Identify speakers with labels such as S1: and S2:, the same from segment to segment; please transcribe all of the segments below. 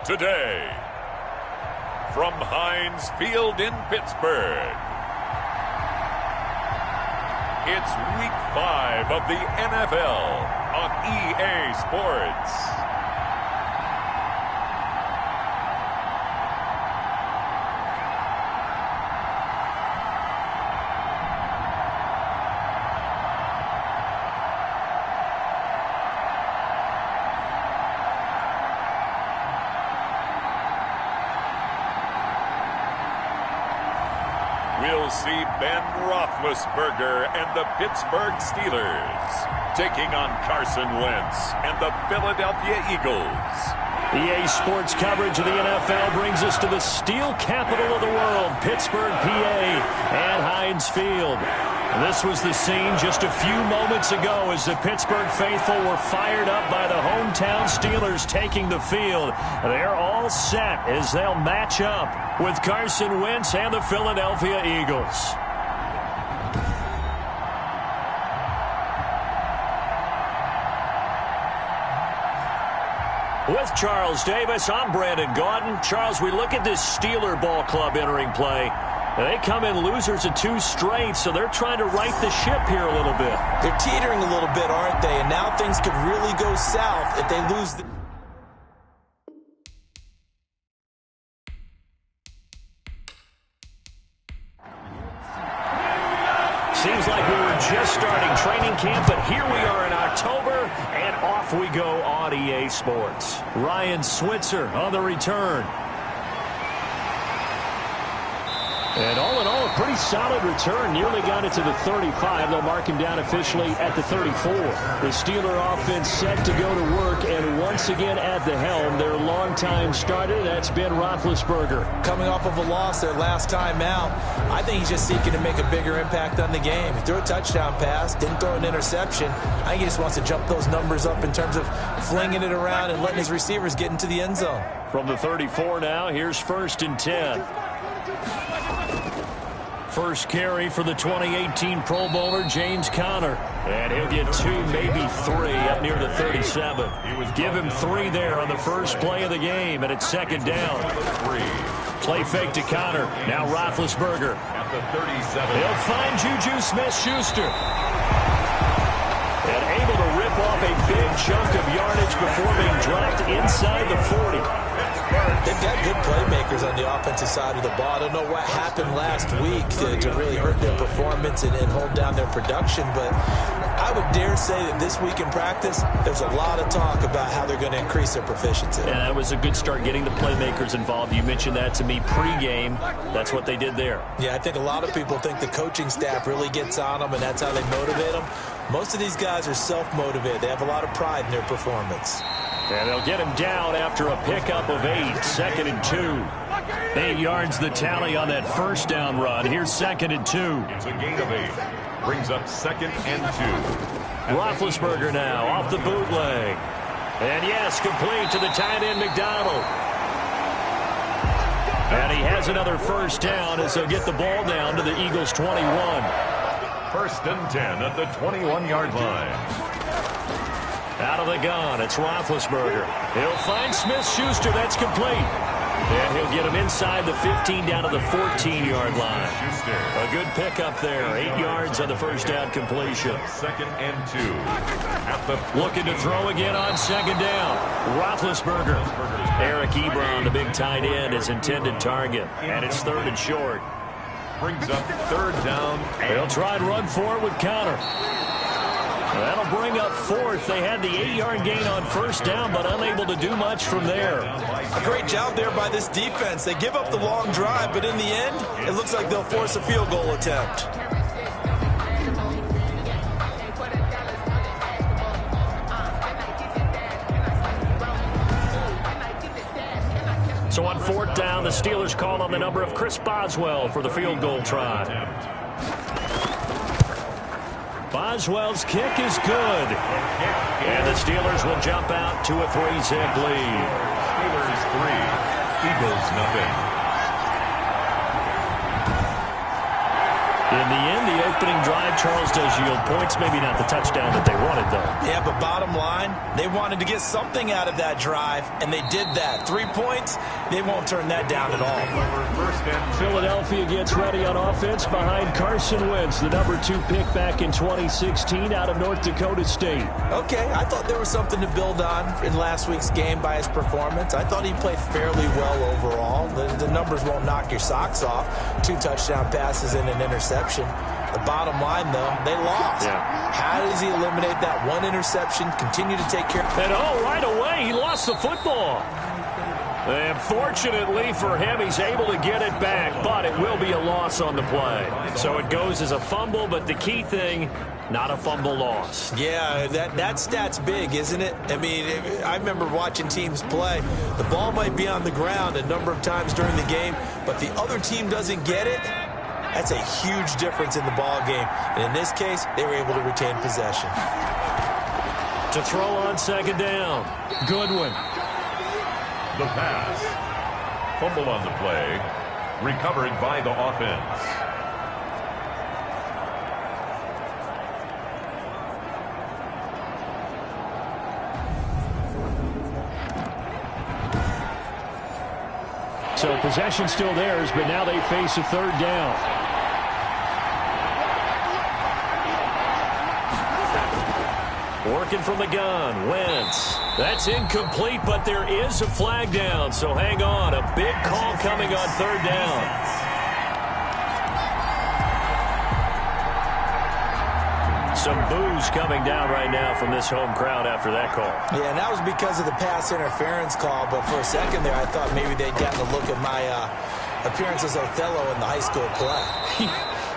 S1: today. From Heinz Field in Pittsburgh, it's Week 5 of the NFL on EA Sports. We'll see Ben Roethlisberger and the Pittsburgh Steelers taking on Carson Wentz and the Philadelphia Eagles.
S2: EA Sports coverage of the NFL brings us to the steel capital of the world, Pittsburgh, PA, and Heinz Field. This was the scene just a few moments ago as the Pittsburgh faithful were fired up by the hometown Steelers taking the field. They're all set as they'll match up with Carson Wentz and the Philadelphia Eagles. With Charles Davis, I'm Brandon Gaudin. Charles, we look at this Steeler ball club entering play. They come in losers of 2 straight, so they're trying to right the ship here a little bit.
S3: They're teetering a little bit, aren't they? And now things could really go south if they lose the...
S2: Seems like we were just starting training camp, but here we are in October, and off we go on EA Sports. Ryan Switzer on the return. And all in all, a pretty solid return. Nearly got it to the 35. They'll mark him down officially at the 34. The Steeler offense set to go to work, and once again at the helm, their longtime starter, that's Ben Roethlisberger.
S3: Coming off of a loss their last time out, I think he's just seeking to make a bigger impact on the game. He threw a touchdown pass, didn't throw an interception. I think he just wants to jump those numbers up in terms of flinging it around and letting his receivers get into the end zone.
S2: From the 34 now, here's 1st and 10. First carry for the 2018 Pro Bowler, James Conner. And he'll get 2, maybe 3 up near the 37. Give him 3 there on the first play of the game, and it's 2nd down. Play fake to Conner. Now Roethlisberger.
S1: At the 37.
S2: He'll find Juju Smith-Schuster. And able to rip off a big chunk of yardage before being dropped inside the 40.
S3: They've got good playmakers on the offensive side of the ball. I don't know what happened last week to really hurt their performance and hold down their production, but I would dare say that this week in practice, there's a lot of talk about how they're going to increase their proficiency.
S2: Yeah, that was a good start getting the playmakers involved. You mentioned that to me pregame. That's what they did there.
S3: Yeah, I think a lot of people think the coaching staff really gets on them, and that's how they motivate them. Most of these guys are self-motivated. They have a lot of pride in their performance.
S2: And they'll get him down after a pickup of 8, 2nd and 2. 8 yards the tally on that first down run. Here's 2nd and 2.
S1: It's a gain of 8. Brings up 2nd and 2.
S2: Roethlisberger now off the bootleg. And yes, complete to the tight end McDonald. And he has another first down as they'll get the ball down to the Eagles' 21.
S1: 1st and 10 at the 21-yard line.
S2: Out of the gun, it's Roethlisberger. He'll find Smith-Schuster. That's complete. And he'll get him inside the 15 down to the 14-yard line. A good pickup there. 8 yards on the first down completion.
S1: 2nd and 2. At the
S2: looking to throw again on 2nd down. Roethlisberger. Eric Ebron, the big tight end, his intended target. And it's 3rd and short.
S1: Brings up 3rd down.
S2: They'll try and run for it with Conner. That'll bring up 4th. They had the 8-yard gain on first down, but unable to do much from there.
S3: A great job there by this defense. They give up the long drive, but in the end, it looks like they'll force a field goal attempt.
S2: So on 4th down, the Steelers call on the number of Chris Boswell for the field goal try. Boswell's kick is good. And the Steelers will jump out to a 3-zip lead.
S1: Steelers 3, Eagles nothing.
S2: In the end, the opening drive, Charles, does yield points. Maybe not the touchdown that they wanted, though.
S3: Yeah, but bottom line, they wanted to get something out of that drive, and they did that. 3 points, they won't turn that down at all.
S2: Philadelphia gets ready on offense behind Carson Wentz, the number 2 pick back in 2016 out of North Dakota State.
S3: Okay, I thought there was something to build on in last week's game by his performance. I thought he played fairly well overall. The numbers won't knock your socks off. 2 touchdown passes and an interception. The bottom line, though, they lost.
S2: Yeah.
S3: How does he eliminate that 1 interception, continue to take care of it?
S2: And right away, he lost the football. And fortunately for him, he's able to get it back, but it will be a loss on the play. So it goes as a fumble, but the key thing, not a fumble loss.
S3: Yeah, that stat's big, isn't it? I mean, I remember watching teams play. The ball might be on the ground a number of times during the game, but the other team doesn't get it. That's a huge difference in the ball game. And in this case, they were able to retain possession.
S2: To throw on second down, Goodwin.
S1: The pass. Fumble on the play. Recovered by the offense.
S2: So possession still theirs, but now they face a third down. Working from the gun, Wentz. That's incomplete, but there is a flag down, so hang on. A big call coming on third down. Some boos coming down right now from this home crowd after that call.
S3: Yeah, and that was because of the pass interference call, but for a second there I thought maybe they'd gotten a look at my appearance as Othello in the high school play.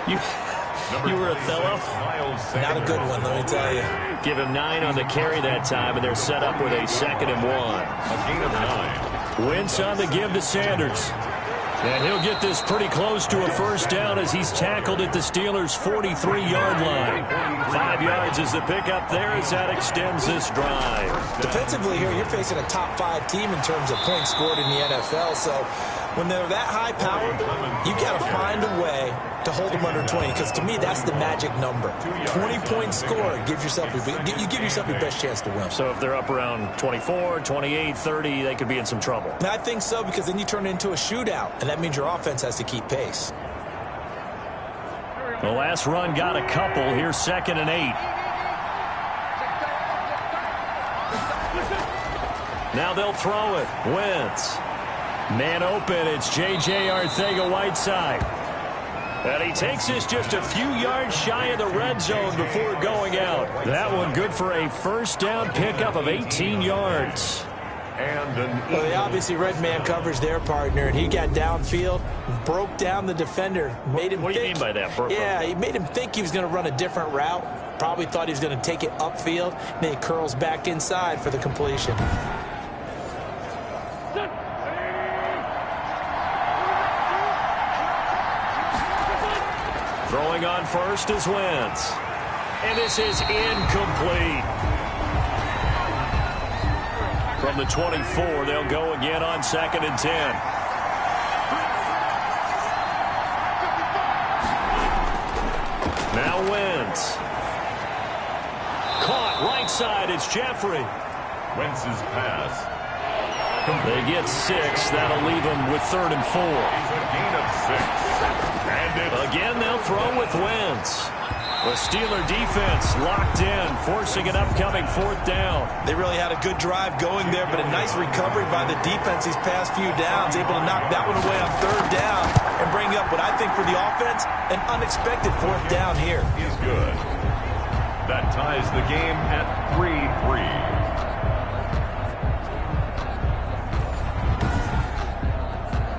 S2: You were Othello?
S3: Not a good one, let me tell you.
S2: Give him 9 on the carry that time, and they're set up with a 2nd and 1.
S1: A gain of 9.
S2: Wentz on the give to Sanders. And he'll get this pretty close to a first down as he's tackled at the Steelers' 43-yard line. 5 yards is the pickup there as that extends this drive.
S3: Defensively here, you're facing a top 5 team in terms of points scored in the NFL, so when they're that high powered, you got to find a way to hold them under 20, because to me that's the magic number. 20-point score gives yourself you give yourself your best chance to win.
S2: So if they're up around 24, 28, 30, they could be in some trouble.
S3: And I think so, because then you turn it into a shootout, and that means your offense has to keep pace.
S2: The last run got a couple. Here's 2nd and 8. Now they'll throw it. Wentz. Man open. It's J.J. Arcega-Whiteside. And he takes this just a few yards shy of the red zone before going out. That one good for a first down pickup of 18 yards.
S3: Well, they obviously red man coverage their partner, and he got downfield, broke down the defender, made him
S2: What do you mean by that, Burko?
S3: Yeah, he made him think he was going to run a different route. Probably thought he was going to take it upfield, and then he curls back inside for the completion.
S2: Throwing on first is Wentz. And this is incomplete. From the 24, they'll go again on 2nd and 10. Now Wentz. Caught right side. It's Jeffrey.
S1: Wentz's pass.
S2: They get 6. That'll leave them with 3rd and 4.
S1: He's a gain of 6. And
S2: Again, they'll throw with Wentz. The Steeler defense locked in, forcing an upcoming 4th down.
S3: They really had a good drive going there, but a nice recovery by the defense these past few downs, able to knock that one away on 3rd down and bring up what I think for the offense, an unexpected 4th down here.
S1: is good. That ties the game at 3-3.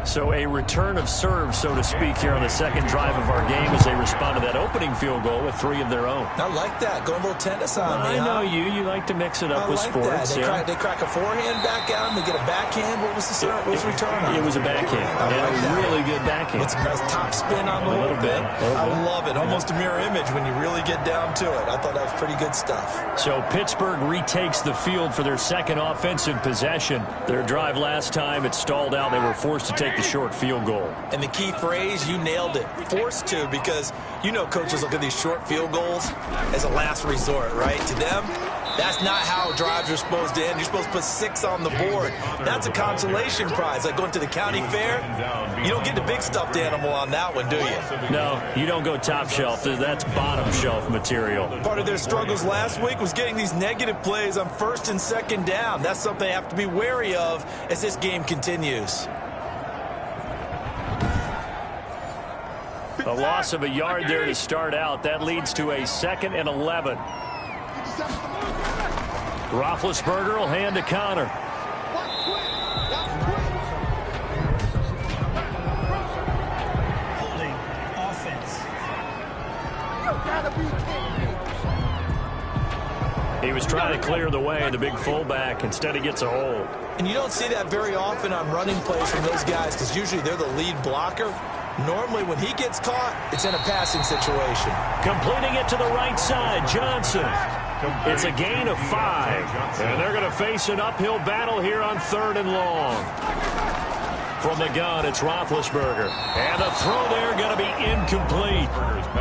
S2: So a return of serve, so to speak, here on the 2nd drive of our game as they respond to that opening field goal with 3 of their own.
S3: I like that. Going a little tennis on me,
S2: I know you. You like to mix it up with sports.
S3: That. They crack a forehand back out, and they get a backhand. What was the serve? What was the return on?
S2: It was a backhand. A really good backhand.
S3: With some nice top spin on the whole thing. I love it. Almost a mirror image when you really get down to it. I thought that was pretty good stuff.
S2: So Pittsburgh retakes the field for their 2nd offensive possession. Their drive last time, it stalled out. They were forced to take the the short field goal.
S3: And the key phrase, you nailed it, forced to, because you know coaches look at these short field goals as a last resort, right? To them, that's not how drives are supposed to end. You're supposed to put 6 on the board. That's a consolation prize, like going to the county fair. You don't get the big stuffed animal on that one, do you?
S2: No, you don't go top shelf. That's bottom shelf material.
S3: Part of their struggles last week was getting these negative plays on 1st and 2nd down. That's something they have to be wary of as this game continues.
S2: A loss of a yard there to start out. That leads to a 2nd and 11. Roethlisberger will hand to Connor.
S4: Holding offense.
S2: He was trying to clear the way, the big fullback. Instead, he gets a hold.
S3: And you don't see that very often on running plays from those guys because usually they're the lead blocker. Normally, when he gets caught, it's in a passing situation.
S2: Completing it to the right side, Johnson. It's a gain of 5. And they're going to face an uphill battle here on 3rd and long. From the gun, it's Roethlisberger. And the throw there going to be incomplete.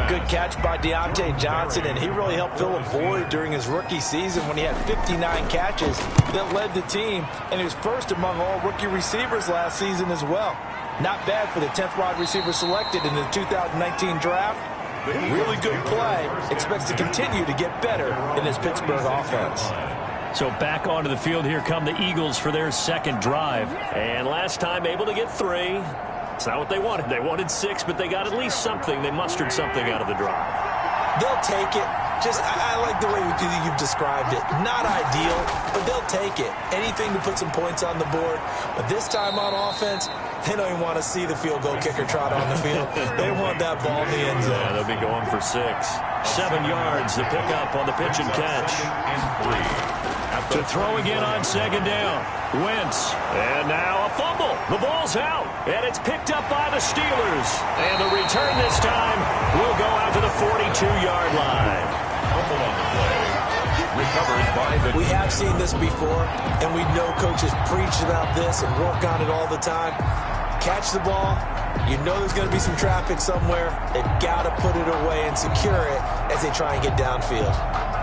S3: Good catch by Deontay Johnson, and he really helped fill a void during his rookie season when he had 59 catches that led the team, and he was first among all rookie receivers last season as well. Not bad for the 10th wide receiver selected in the 2019 draft. Really good play. Expects to continue to get better in this Pittsburgh offense.
S2: So back onto the field, here come the Eagles for their 2nd drive. And last time able to get 3. It's not what they wanted. They wanted 6, but they got at least something. They mustered something out of the drive.
S3: They'll take it. I like the way you've described it. Not ideal, but they'll take it. Anything to put some points on the board. But this time on offense, they don't even want to see the field goal kicker trot on the field. They want that ball in the end zone.
S2: Yeah, they'll be going for 6. 7 yards, the pickup on the pitch and catch. To throw again on 2nd down. Wentz. And now a fumble. The ball's out. And it's picked up by the Steelers. And the return this time will go out to the 42-yard line.
S3: We have seen this before, and we know coaches preach about this and work on it all the time. Catch the ball. You know there's going to be some traffic somewhere. They've got to put it away and secure it as they try and get downfield.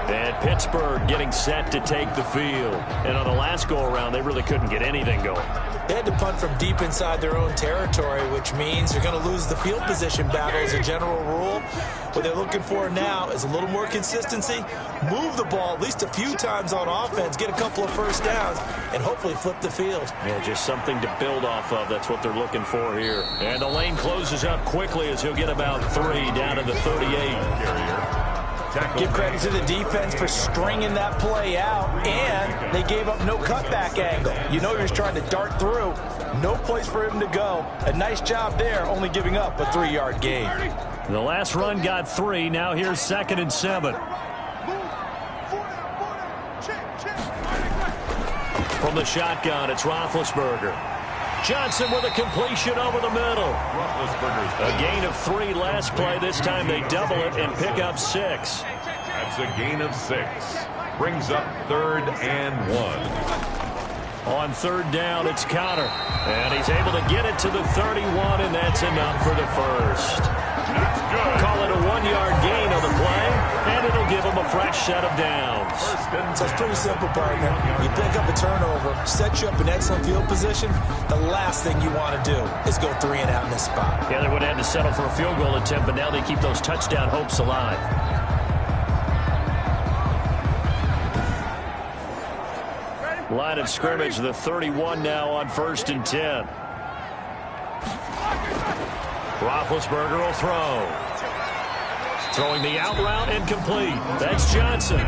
S2: And Pittsburgh getting set to take the field. And on the last go-around, they really couldn't get anything going.
S3: They had to punt from deep inside their own territory, which means they're going to lose the field position battle as a general rule. What they're looking for now is a little more consistency, move the ball at least a few times on offense, get a couple of first downs, and hopefully flip the field.
S2: Yeah, just something to build off of. That's what they're looking for here. And the lane closes up quickly as he'll get about 3 down to the 38.
S3: Give credit to the defense for stringing that play out, and they gave up no cutback angle. You know he was trying to dart through. No place for him to go. A nice job there, only giving up a 3-yard gain.
S2: The last run got 3. Now here's 2nd and 7. From the shotgun, it's Roethlisberger. Johnson with a completion over the middle. A gain of 3 last play. This time they double it and pick up 6.
S1: That's a gain of 6. Brings up 3rd and 1.
S2: On 3rd down, it's Connor. And he's able to get it to the 31, and that's enough for the first. Call it a 1-yard gain on the play, and it'll give him a fresh set of downs.
S3: So it's pretty simple, partner. You pick up a turnover, set you up in excellent field position. The last thing you want to do is go 3 and out in this spot.
S2: Yeah, they would have had to settle for a field goal attempt, but now they keep those touchdown hopes alive. Line of scrimmage, the 31 now on 1st and 10. Roethlisberger will throw. Throwing the out route incomplete. That's Johnson.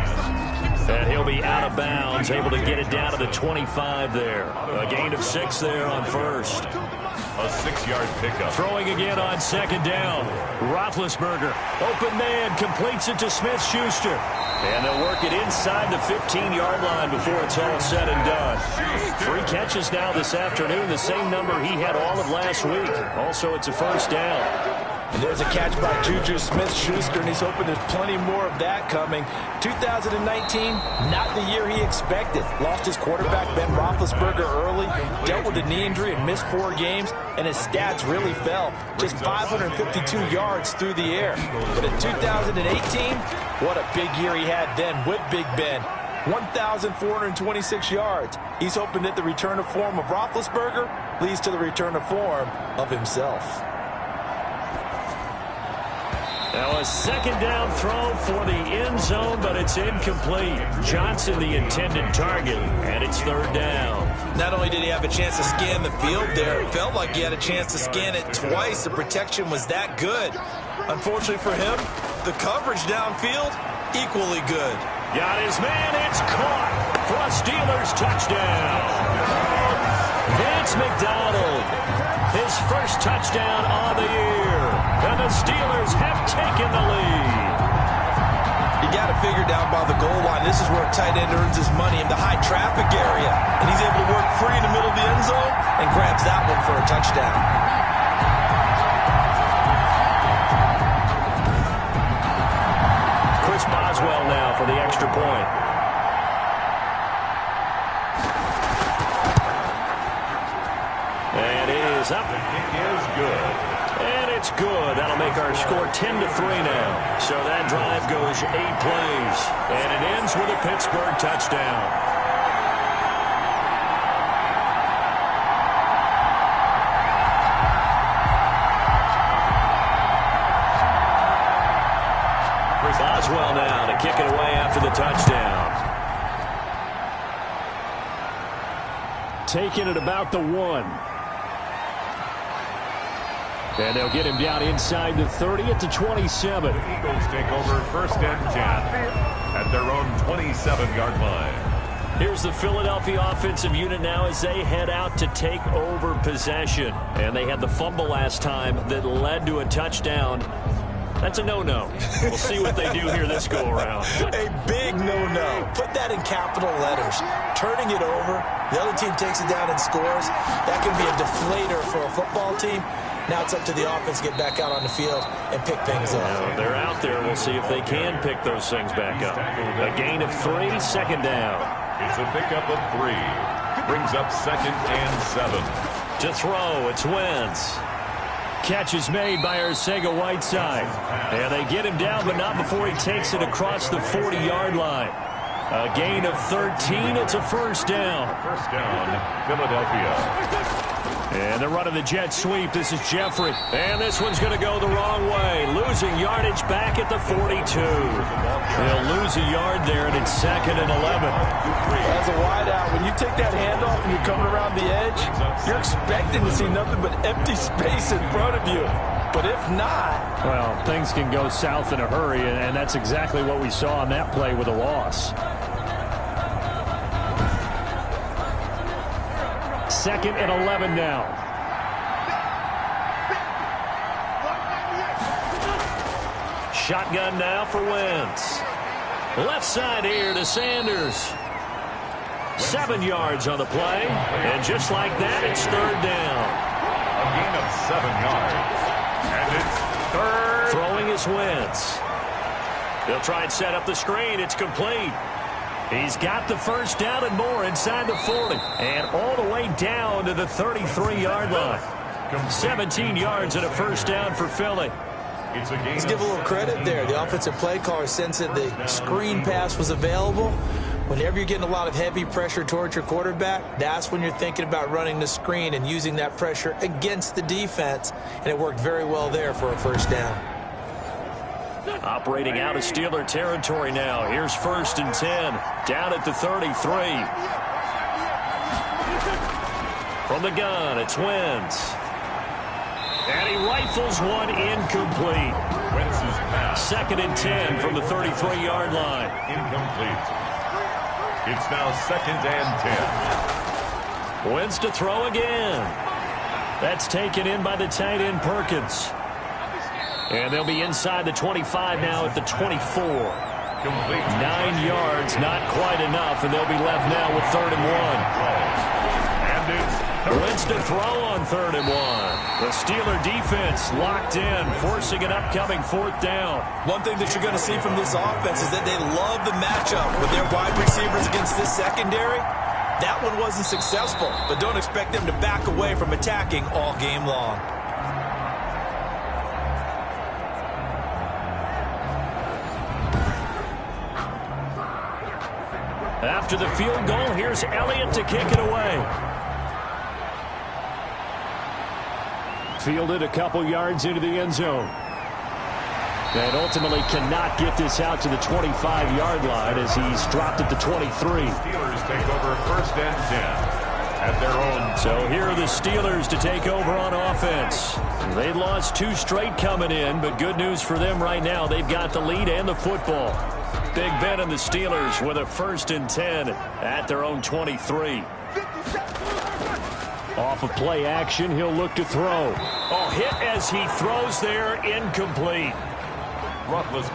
S2: And he'll be out of bounds, able to get it down to the 25 there. A gain of 6 there on 1st.
S1: A 6-yard pickup.
S2: Throwing again on 2nd down. Roethlisberger, open man, completes it to Smith-Schuster. And they'll work it inside the 15-yard line before it's all said and done. 3 catches now this afternoon, the same number he had all of last week. Also, it's a first down.
S3: And there's a catch by Juju Smith-Schuster, and he's hoping there's plenty more of that coming. 2019, not the year he expected. Lost his quarterback, Ben Roethlisberger, early, dealt with a knee injury and missed 4 games, and his stats really fell. Just 552 yards through the air. But in 2018, what a big year he had then with Big Ben. 1,426 yards. He's hoping that the return of form of Roethlisberger leads to the return of form of himself.
S2: Now a second down throw for the end zone, but it's incomplete. Johnson the intended target, and it's third down.
S3: Not only did he have a chance to scan the field there, it felt like he had a chance to scan it twice. The protection was that good. Unfortunately for him, the coverage downfield, equally good.
S2: Got his man, it's caught for a Steelers touchdown. Vince McDonald, his first touchdown of the year. And the Steelers have taken the lead.
S3: You got to figure down by the goal line. This is where a tight end earns his money, in the high traffic area. And he's able to work free in the middle of the end zone and grabs that one for a touchdown.
S2: Chris Boswell now for the extra point. And it is up.
S1: The kick is good.
S2: And it's good. That'll make our score 10-3 now. So that drive goes 8 plays. And it ends with a Pittsburgh touchdown. Boswell now to kick it away after the touchdown. Taking it about the 1. And they'll get him down inside the 30 at the 27.
S1: The Eagles take over first and 10 at their own 27-yard line.
S2: Here's the Philadelphia offensive unit now as they head out to take over possession. And they had the fumble last time that led to a touchdown. That's a no-no. We'll see what they do here this go-around.
S3: A big no-no. Put that in capital letters. Turning it over, the other team takes it down and scores. That can be a deflator for a football team. Now it's up to the offense to get back out on the field and pick things up.
S2: Now they're out there. We'll see if they can pick those things back up. A gain of 3, second down.
S1: It's a pickup of 3. Brings up second and 7.
S2: To throw, it's Wentz. Catch is made by Arcega-Whiteside. And they get him down, but not before he takes it across the 40-yard line. A gain of 13. It's a first down.
S1: First down, Philadelphia.
S2: And they're running the jet sweep. This is Jeffrey. And this one's going to go the wrong way. Losing yardage back at the 42. They'll lose a yard there, and it's second and 11.
S3: As a wideout, when you take that handoff and you're coming around the edge, you're expecting to see nothing but empty space in front of you. But if not...
S2: Well, things can go south in a hurry, and that's exactly what we saw on that play with a loss. Second and 11 now. Shotgun now for Wentz. Left side here to Sanders. 7 yards on the play. And just like that, it's third down.
S1: A gain of 7 yards. And it's third.
S2: Throwing is Wentz. They'll try and set up the screen. It's complete. He's got the first down and more inside the 40. And all the way down to the 33-yard line. 17 yards and a first down for Philly.
S3: Let's give a little credit there. The offensive play caller sensed that the screen pass was available. Whenever you're getting a lot of heavy pressure towards your quarterback, that's when you're thinking about running the screen and using that pressure against the defense. And it worked very well there for a first down.
S2: Operating out of Steeler territory now. Here's first and 10. Down at the 33. From the gun, it's Wentz. And he rifles one incomplete.
S1: Wentz's pass.
S2: Second and 10 from the 33-yard line.
S1: Incomplete. It's now second and 10.
S2: Wentz to throw again. That's taken in by the tight end Perkins. And they'll be inside the 25 now at the 24.
S1: Complete.
S2: 9 yards, not quite enough, and they'll be left now with third and 1.
S1: And it's
S2: Wentz to throw on third and 1. The Steeler defense locked in, forcing an upcoming fourth down.
S3: One thing that you're going to see from this offense is that they love the matchup with their wide receivers against this secondary. That one wasn't successful, but don't expect them to back away from attacking all game long.
S2: After the field goal, here's Elliott to kick it away. Fielded a couple yards into the end zone. And ultimately cannot get this out to the 25-yard line as he's dropped at the 23.
S1: Steelers take over 1st and 10 at their own.
S2: So here are the Steelers to take over on offense. They lost 2 straight coming in, but good news for them right now. They've got the lead and the football. Big Ben and the Steelers with a 1st and 10 at their own 23. Off of play action, he'll look to throw. Oh, hit as he throws there, incomplete.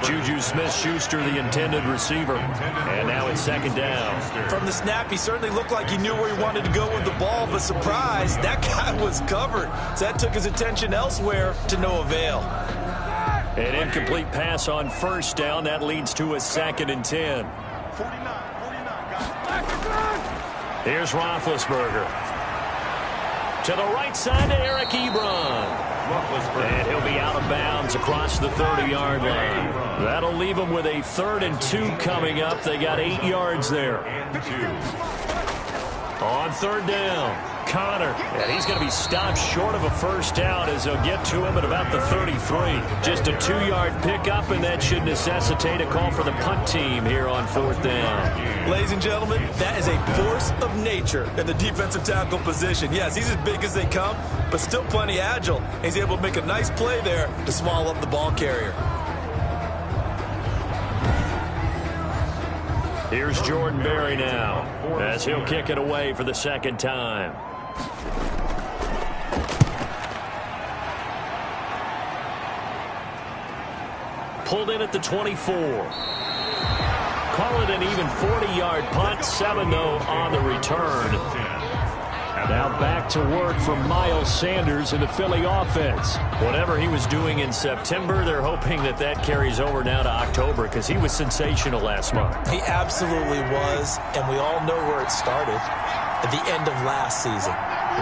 S2: Juju Smith-Schuster, the intended receiver. And now it's 2nd down.
S3: From the snap, he certainly looked like he knew where he wanted to go with the ball, but surprise, that guy was covered. So that took his attention elsewhere to no avail.
S2: An incomplete pass on 1st down. That leads to a 2nd and 10. Here's Roethlisberger. To the right side to Eric Ebron. And he'll be out of bounds across the 30-yard line. That'll leave him with a 3rd and 2 coming up. They got 8 yards there. On 3rd down, Connor. And he's going to be stopped short of a 1st down as they'll get to him at about the 33. Just a 2-yard pickup, and that should necessitate a call for the punt team here on 4th down.
S3: Ladies and gentlemen, that is a force of nature in the defensive tackle position. Yes, he's as big as they come, but still plenty agile. He's able to make a nice play there to small up the ball carrier.
S2: Here's Jordan Berry now as he'll kick it away for the 2nd time. Pulled in at the 24. Call it an even 40-yard punt. 7 though on the return. Now back to work for Miles Sanders in the Philly offense. Whatever he was doing in September, they're hoping that that carries over now to October because he was sensational last month.
S3: He absolutely was, and we all know where it started at the end of last season,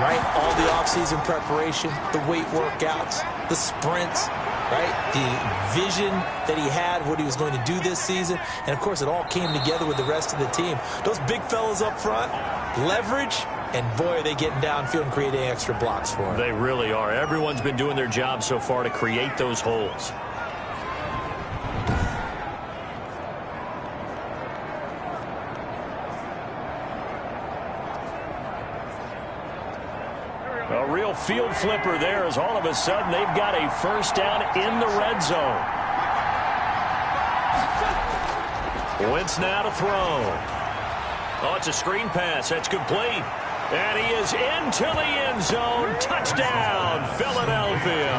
S3: right? All the offseason preparation, the weight workouts, the sprints, right? The vision that he had, what he was going to do this season, and of course it all came together with the rest of the team. Those big fellas up front, leverage. And boy, are they getting downfield and creating extra blocks for him.
S2: They really are. Everyone's been doing their job so far to create those holes. A real field flipper there as all of a sudden they've got a 1st down in the red zone. Wentz now to throw. Oh, it's a screen pass. That's complete. And he is into the end zone. Touchdown, Philadelphia.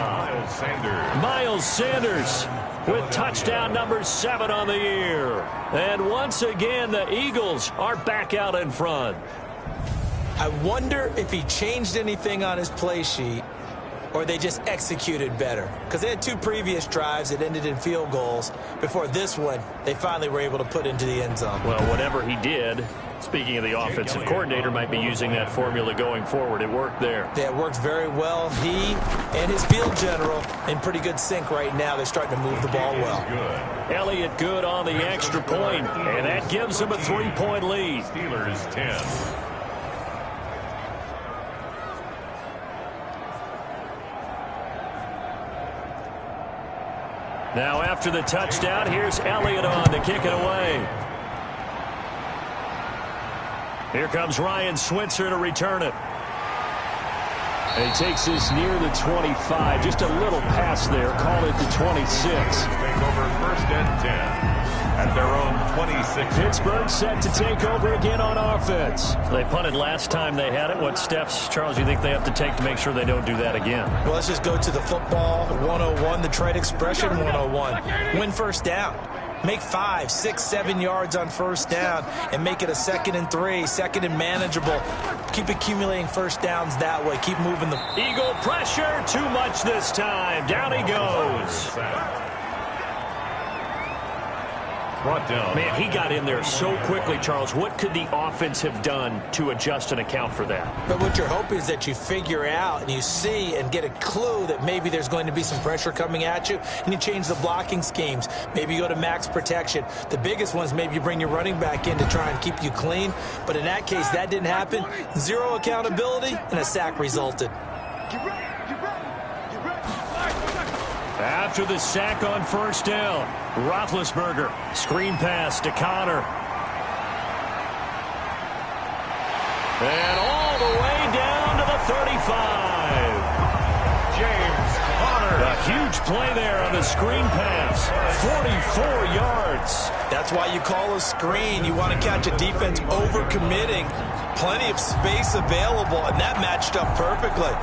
S2: Miles Sanders with touchdown number 7 on the year. And once again, the Eagles are back out in front.
S3: I wonder if he changed anything on his play sheet or they just executed better. Because they had 2 previous drives that ended in field goals. Before this one, they finally were able to put into the end zone.
S2: Well, whatever he did, speaking of the offensive coordinator, might be using that formula going forward. It worked there.
S3: Yeah, it worked very well. He and his field general in pretty good sync right now. They're starting to move the ball well.
S2: Elliott good on the extra point, and that gives him a 3-point lead.
S1: Steelers 10.
S2: Now after the touchdown, here's Elliott on to kick it away. Here comes Ryan Switzer to return it. And he takes this near the 25. Just a little pass there. Call it the 26.
S1: Take over 1st and 10 at their own 26.
S2: Pittsburgh set to take over again on offense. They punted last time they had it. What steps, Charles, you think they have to take to make sure they don't do that again?
S3: Well, let's just go to the football 101, the trade expression 101. Win 1st down. Make 5, 6, 7 yards on first down and make it a 2nd and 3, 2nd and manageable. Keep accumulating first downs that way. Keep moving the
S2: Eagle pressure, too much this time. Down he goes.
S1: Brought down.
S2: Man, he got in there so quickly, Charles. What could the offense have done to adjust and account for that?
S3: But what you're hoping is that you figure out and you see and get a clue that maybe there's going to be some pressure coming at you, and you change the blocking schemes. Maybe you go to max protection. The biggest one is maybe you bring your running back in to try and keep you clean. But in that case, that didn't happen. Zero accountability, and a sack resulted.
S2: After the sack on first down, Roethlisberger, screen pass to Connor. And all the way down to the 35.
S1: James Conner.
S2: A huge play there on the screen pass. 44 yards.
S3: That's why you call a screen. You want to catch a defense over-committing. Plenty of space available, and that matched up perfectly.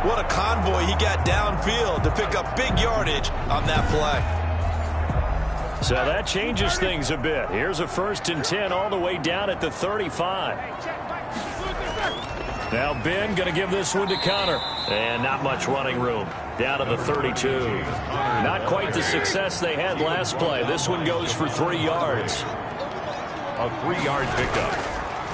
S3: What a convoy he got downfield to pick up big yardage on that play.
S2: So that changes things a bit. Here's a 1st and 10 all the way down at the 35. Now Ben going to give this one to Connor. And not much running room. Down to the 32. Not quite the success they had last play. This one goes for 3 yards.
S1: A 3-yard pickup.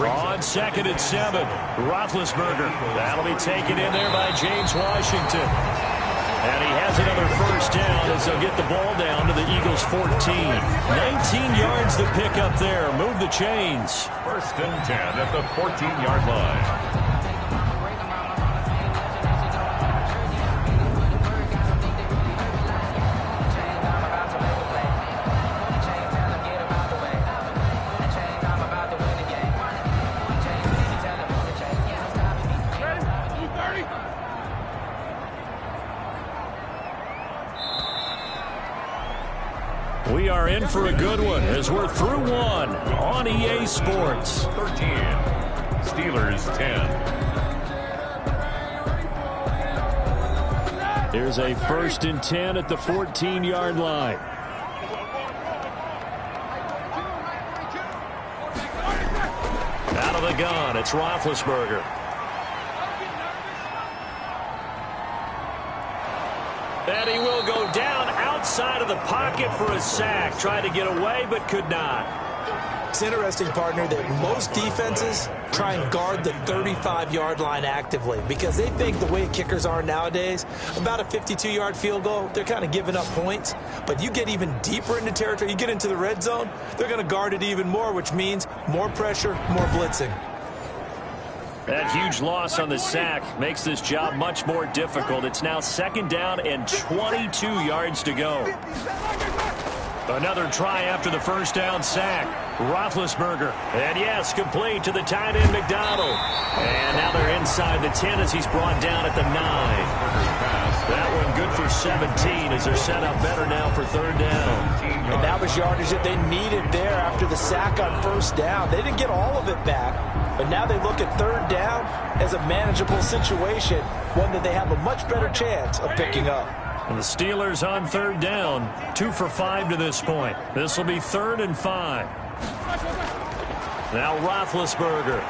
S2: On 2nd and 7, Roethlisberger. That'll be taken in there by James Washington. And he has another first down as they'll get the ball down to the Eagles' 14. 19 yards to pick up there. Move the chains.
S1: 1st and 10 at the 14-yard line.
S2: We are in for a good one as we're through one on EA Sports.
S1: 13. Steelers 10.
S2: Here's a 1st and 10 at the 14-yard line. Out of the gun, it's Roethlisberger. And he will go down outside of the pocket for a sack. Tried to get away, but could not.
S3: It's interesting, partner, that most defenses try and guard the 35-yard line actively because they think the way kickers are nowadays, about a 52-yard field goal, they're kind of giving up points. But you get even deeper into territory, you get into the red zone, they're going to guard it even more, which means more pressure, more blitzing.
S2: That huge loss on the sack makes this job much more difficult. It's now 2nd down and 22 yards to go. Another try after the first down sack. Roethlisberger. And yes, complete to the tight end McDonald. And now they're inside the 10 as he's brought down at the 9. That one good for 17 as they're set up better now for 3rd down.
S3: And that was yardage that they needed there after the sack on first down. They didn't get all of it back, but now they look at 3rd down as a manageable situation, one that they have a much better chance of picking up.
S2: And the Steelers on 3rd down, 2 for 5 to this point. This will be 3rd and 5. Now Roethlisberger.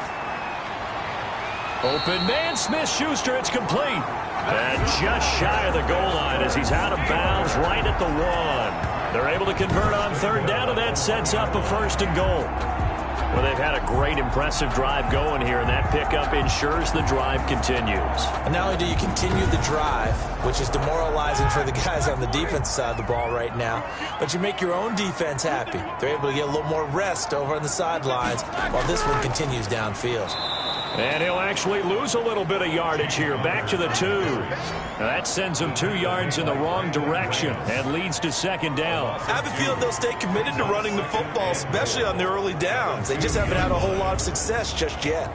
S2: Open man, Smith-Schuster, it's complete. And just shy of the goal line as he's out of bounds right at the 1. They're able to convert on 3rd down, and that sets up a 1st and goal. Well, they've had a great, impressive drive going here, and that pickup ensures the drive continues.
S3: And not only do you continue the drive, which is demoralizing for the guys on the defense side of the ball right now, but you make your own defense happy. They're able to get a little more rest over on the sidelines while this one continues downfield.
S2: And he'll actually lose a little bit of yardage here, back to the 2. Now that sends him 2 yards in the wrong direction and leads to 2nd down.
S3: I have a feeling they'll stay committed to running the football, especially on the early downs. They just haven't had a whole lot of success just yet.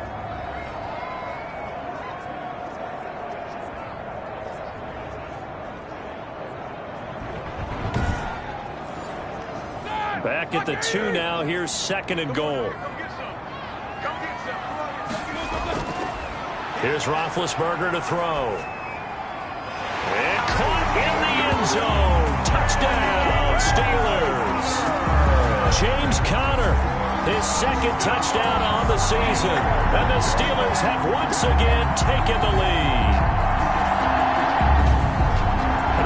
S2: Back at the 2 now. Here's 2nd and goal. Here's Roethlisberger to throw. And caught in the end zone. Touchdown, Steelers. James Conner, his second touchdown on the season. And the Steelers have once again taken the lead.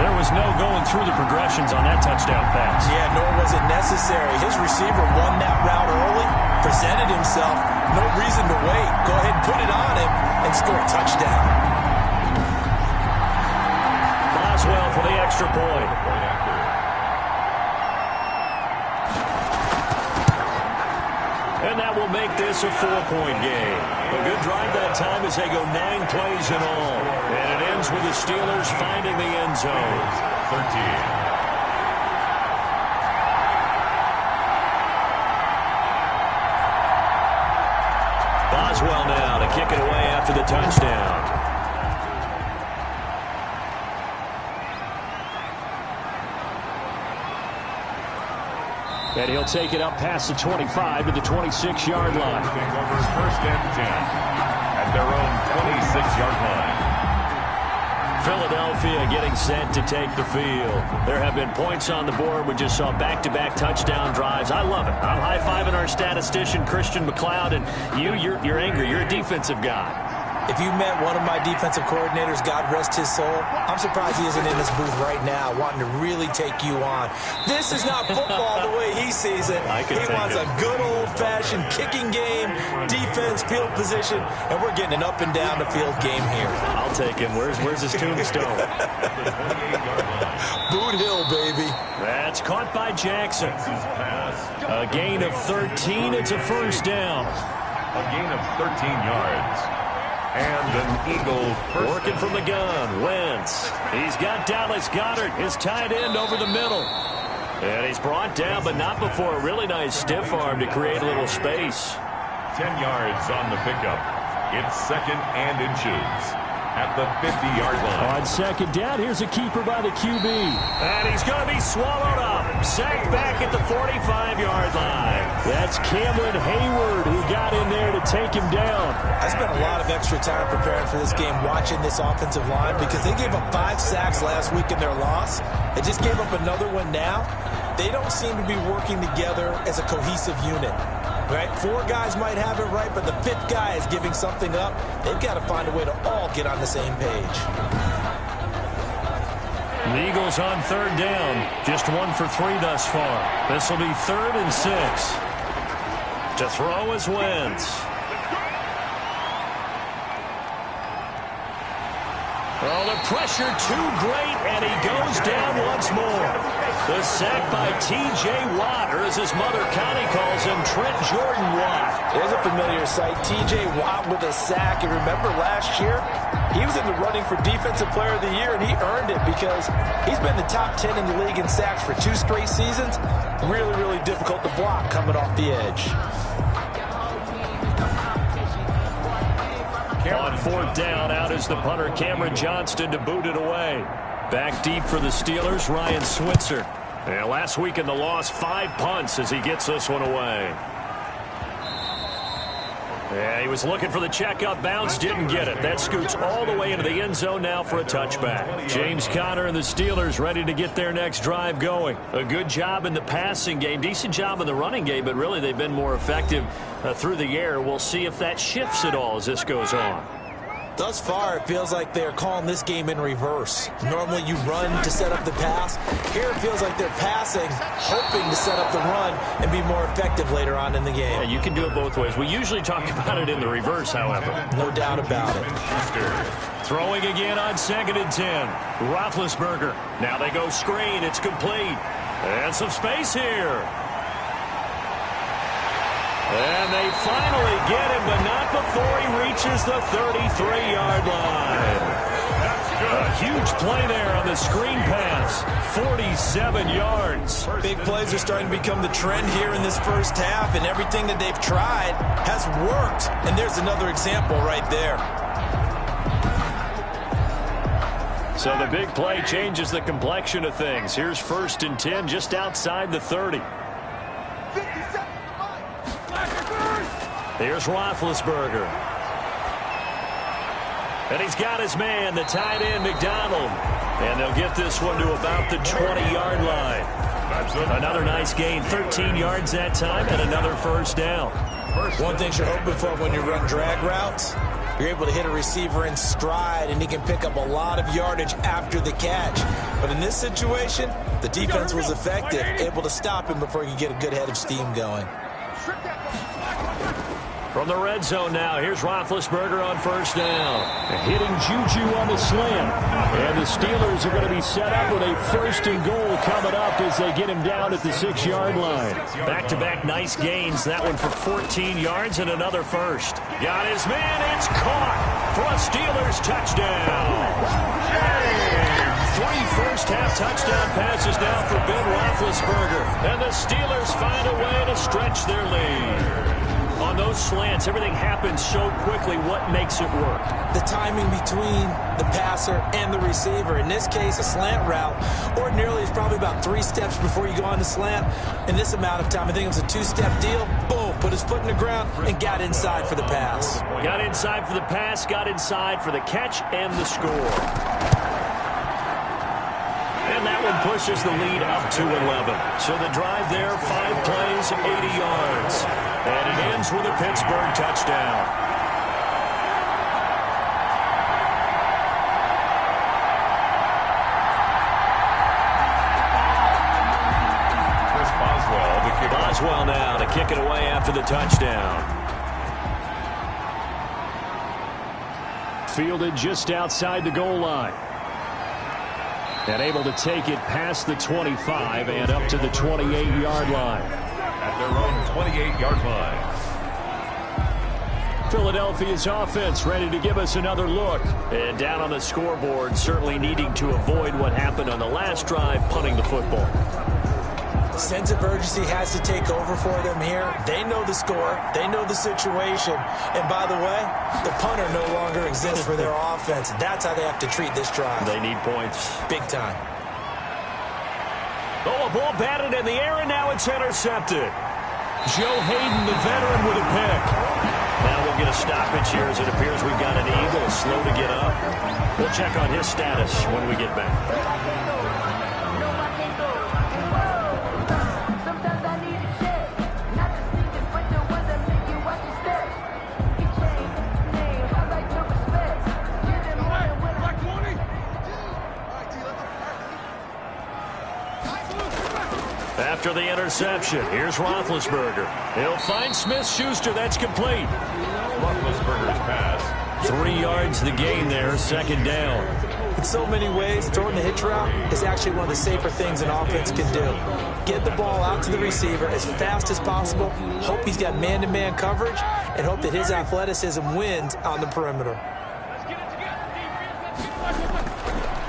S2: There was no going through the progressions on that touchdown pass.
S3: Yeah, nor was it necessary. His receiver won that route early, presented himself. No reason to wait. Go ahead and put it on him and score a touchdown.
S2: Boswell for the extra point. And that will make this a 4-point game. A good drive that time as they go 9 plays in all. And it ends with the Steelers finding the end zone.
S1: 13.
S2: Boswell now to kick it away after the touchdown. And he'll take it up past the 25 to the 26-yard line.
S1: Over 1st and 10 at their own 26-yard line.
S2: Philadelphia getting set to take the field. There have been points on the board. We just saw back-to-back touchdown drives. I love it. I'm high-fiving our statistician, Christian McLeod, and you're angry. You're a defensive guy.
S3: If you met one of my defensive coordinators, God rest his soul, I'm surprised he isn't in this booth right now wanting to really take you on. This is not football the way he sees it. He wants a good old-fashioned kicking game, defense, field position, and we're getting an up-and-down-the-field game here.
S2: I'll take him. Where's his tombstone?
S3: Boot Hill, baby.
S2: That's caught by Jackson. A gain of 13. It's a first down.
S1: A gain of 13 yards. And an Eagle first.
S2: Working from the gun, Wentz. He's got Dallas Goedert, his tight end, over the middle. And he's brought down, but not before a really nice stiff arm to create a little space.
S1: 10 yards on the pickup. It's 2nd and inches at the 50-yard line.
S2: On second down, here's a keeper by the QB. And he's going to be swallowed up. Sacked back at the 45-yard line. That's Cameron Hayward who got in there to take him down.
S3: I spent a lot of extra time preparing for this game watching this offensive line because they gave up 5 sacks last week in their loss. They just gave up another one now. They don't seem to be working together as a cohesive unit. Right? 4 guys might have it right, but the 5th guy is giving something up. They've got to find a way to all get on the same page.
S2: The Eagles on 3rd down. Just 1 for 3 thus far. This will be 3rd and 6. To throw is Wentz. Oh, the pressure too great, and he goes down once more. The sack by T.J. Watt, or as his mother Connie calls him, Trent Jordan Watt.
S3: There's a familiar sight. T.J. Watt with a sack. And remember last year, he was in the running for Defensive Player of the Year, and he earned it because he's been the top 10 in the league in sacks for 2 straight seasons. Really, really difficult to block coming off the edge.
S2: On 4th down, out is the punter, Cameron Johnston, to boot it away. Back deep for the Steelers, Ryan Switzer. And last week in the loss, 5 punts as he gets this one away. Yeah, he was looking for the checkup bounce, didn't get it. That scoots all the way into the end zone now for a touchback. James Conner and the Steelers ready to get their next drive going. A good job in the passing game, decent job in the running game, but really they've been more effective through the air. We'll see if that shifts at all as this goes on.
S3: Thus far, it feels like they're calling this game in reverse. Normally you run to set up the pass. Here it feels like they're passing, hoping to set up the run and be more effective later on in the game.
S2: Yeah, you can do it both ways. We usually talk about it in the reverse, however.
S3: No doubt about it.
S2: Throwing again on 2nd and 10. Roethlisberger. Now they go screen. It's complete. And some space here. And they finally get him, but not before he reaches the 33-yard line. A huge play there on the screen pass. 47 yards.
S3: Big plays are starting to become the trend here in this first half, and everything that they've tried has worked. And there's another example right there.
S2: So the big play changes the complexion of things. Here's 1st and 10 just outside the 30. Here's Roethlisberger. And he's got his man, the tight end, McDonald. And they'll get this one to about the 20-yard line. Another nice gain, 13 yards that time, and another first down.
S3: One thing you're hoping for when you run drag routes, you're able to hit a receiver in stride, and he can pick up a lot of yardage after the catch. But in this situation, the defense was effective, able to stop him before he could get a good head of steam going.
S2: From the red zone now, here's Roethlisberger on first down. Hitting Juju on the slant. And the Steelers are going to be set up with a first and goal coming up as they get him down at the 6-yard line. Back-to-back nice gains. That one for 14 yards and another first. Got his man. It's caught for a Steelers touchdown. 3 first-half touchdown passes now for Ben Roethlisberger. And the Steelers find a way to stretch their lead. On those slants, everything happens so quickly. What makes it work?
S3: The timing between the passer and the receiver. In this case, a slant route ordinarily is probably about 3 steps before you go on the slant. In this amount of time, I think it was a 2-step deal. Boom, put his foot in the ground and got inside for the pass.
S2: Got inside for the pass, got inside for the catch and the score. And that one pushes the lead up to 11. So the drive there, 5 plays, 80 yards. And it ends with a Pittsburgh touchdown.
S1: Chris Boswell, the kicker.
S2: Boswell now to kick it away after the touchdown. Fielded just outside the goal line. And able to take it past the 25 and up to the 28-yard line.
S1: At their own 28-yard line.
S2: Philadelphia's offense ready to give us another look. And down on the scoreboard, certainly needing to avoid what happened on the last drive, punting the football.
S3: Sense of urgency has to take over for them here. They know the score. They know the situation. And by the way, the punter no longer exists for their offense. That's how they have to treat this drive.
S2: They need points.
S3: Big time.
S2: Oh, a ball batted in the air, and now it's intercepted. Joe Hayden, the veteran, with a pick. Now we'll get a stoppage here as it appears we've got an Eagle slow to get up. We'll check on his status when we get back. After the interception, here's Roethlisberger. He'll find Smith-Schuster. That's complete.
S1: Roethlisberger's pass.
S2: 3 yards the gain there, second down.
S3: In so many ways, throwing the hitch route is actually one of the safer things an offense can do. Get the ball out to the receiver as fast as possible, hope he's got man-to-man coverage, and hope that his athleticism wins on the perimeter.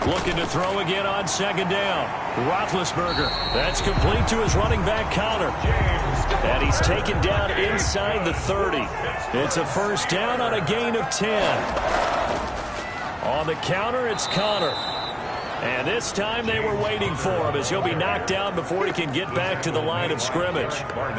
S2: Looking to throw again on second down. Roethlisberger. That's complete to his running back Conner. And he's taken down inside the 30. It's a first down on a gain of 10. On the counter, it's Conner. And this time they were waiting for him as he'll be knocked down before he can get back to the line of scrimmage.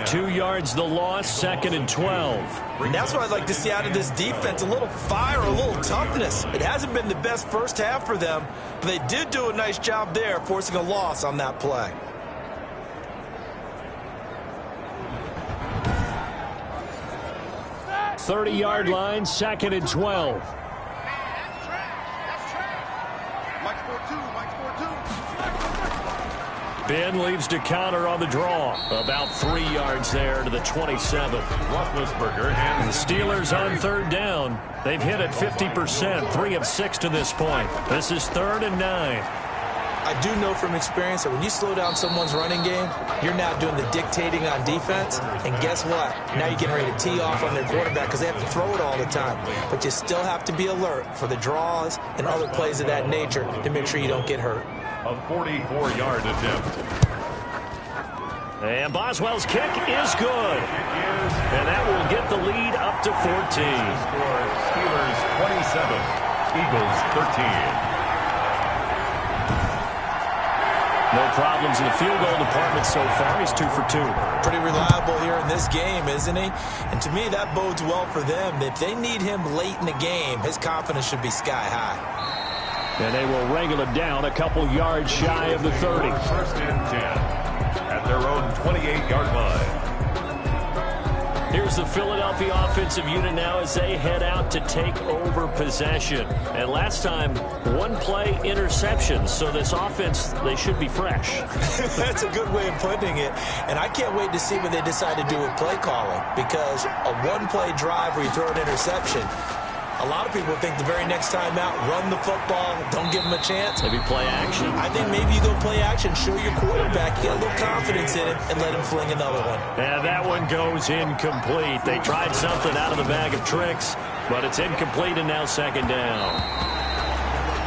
S2: 2 yards the loss, second and 12.
S3: And that's what I'd like to see out of this defense, a little fire, a little toughness. It hasn't been the best first half for them, but they did do a nice job there forcing a loss on that play.
S2: .30-yard line, second and 12. Ben leaves to counter on the draw. About 3 yards there to the 27.
S1: Roethlisberger and
S2: the Steelers on third down. They've hit it 50%, 3 of 6 to this point. This is 3rd and 9.
S3: I do know from experience that when you slow down someone's running game, you're now doing the dictating on defense. And guess what? Now you're getting ready to tee off on their quarterback because they have to throw it all the time. But you still have to be alert for the draws and other plays of that nature to make sure you don't get hurt.
S1: a 44-yard attempt.
S2: And Boswell's kick is good. And that will get the lead up to 14.
S1: Score Steelers 27, Eagles 13.
S2: No problems in the field goal department so far. He's 2 for 2.
S3: Pretty reliable here in this game, isn't he? And to me, that bodes well for them. If they need him late in the game, his confidence should be sky high.
S2: And they will wrangle it down a couple yards shy of the 30.
S1: First and 10. at their own 28-yard line.
S2: Here's the Philadelphia offensive unit now as they head out to take over possession. And last time, one-play interception. So this offense, they should be fresh.
S3: That's a good way of putting it. And I can't wait to see what they decide to do with play calling. Because a one-play drive where you throw an interception, a lot of people think the very next time out, run the football, don't give them a chance.
S2: Maybe play action.
S3: I think maybe you go play action, show your quarterback, get a little confidence in him, and let him fling another one.
S2: And that one goes incomplete. They tried something out of the bag of tricks, but it's incomplete and now second down.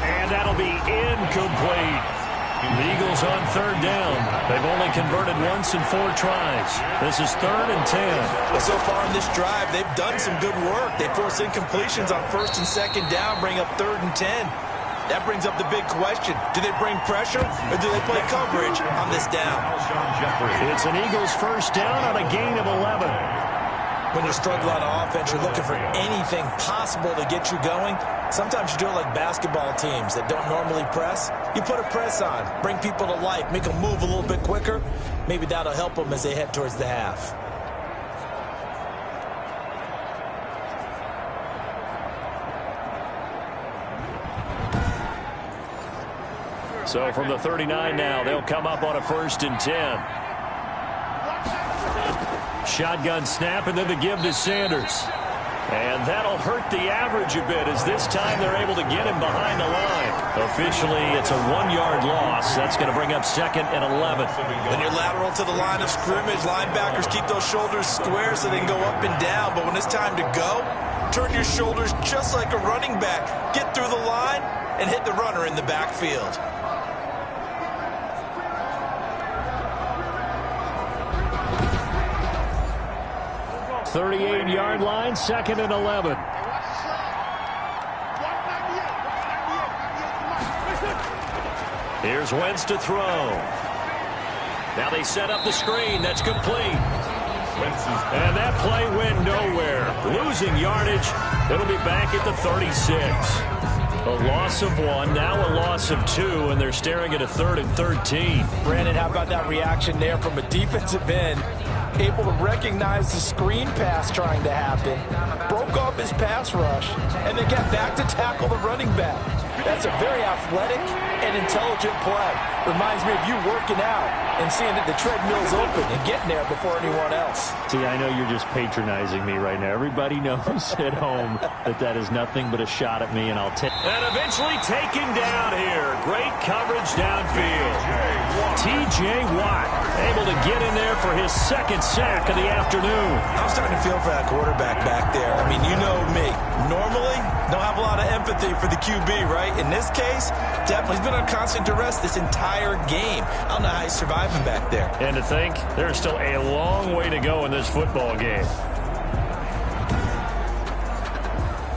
S2: And that'll be incomplete. The Eagles on third down. They've only converted once in 4 tries. This is 3rd and 10.
S3: Well, so far in this drive, they've done some good work. They force incompletions on 1st and 2nd down, bring up 3rd and 10. That brings up the big question. Do they bring pressure or do they play coverage on this down?
S2: It's an Eagles first down on a gain of 11.
S3: When you struggle on offense, you're looking for anything possible to get you going. Sometimes you do it like basketball teams that don't normally press. You put a press on, bring people to life, make them move a little bit quicker. Maybe that'll help them as they head towards the half.
S2: So from the 39 now, they'll come up on a 1st and 10. Shotgun snap and then the give to Sanders. And that'll hurt the average a bit as this time they're able to get him behind the line. Officially, it's a 1-yard loss. That's going to bring up 2nd and 11.
S3: When you're lateral to the line of scrimmage, linebackers keep those shoulders square so they can go up and down. But when it's time to go, turn your shoulders just like a running back. Get through the line and hit the runner in the backfield.
S2: 38-yard line, 2nd and 11. Here's Wentz to throw. Now they set up the screen. That's complete. And that play went nowhere. Losing yardage. It'll be back at the 36. A loss of 1, now a loss of 2, and they're staring at a 3rd and 13.
S3: Brandon, how about that reaction there from a defensive end? Able to recognize the screen pass trying to happen, broke off his pass rush, and then got back to tackle the running back. That's a very athletic and intelligent play. Reminds me of you working out and seeing that the treadmill's open and getting there before anyone else.
S2: See, I know you're just patronizing me right now. Everybody knows at home that is nothing but a shot at me, and I'll take. And eventually taken down here. Great coverage downfield. T.J. Watt able to get in there for his 2nd sack of the afternoon.
S3: I'm starting to feel for that quarterback back there. I mean, you know me. Normally, don't have a lot of empathy for the QB, right? In this case, definitely he's been on constant duress this entire game. I don't know how he's surviving back there.
S2: And to think, there's still a long way to go in this football game.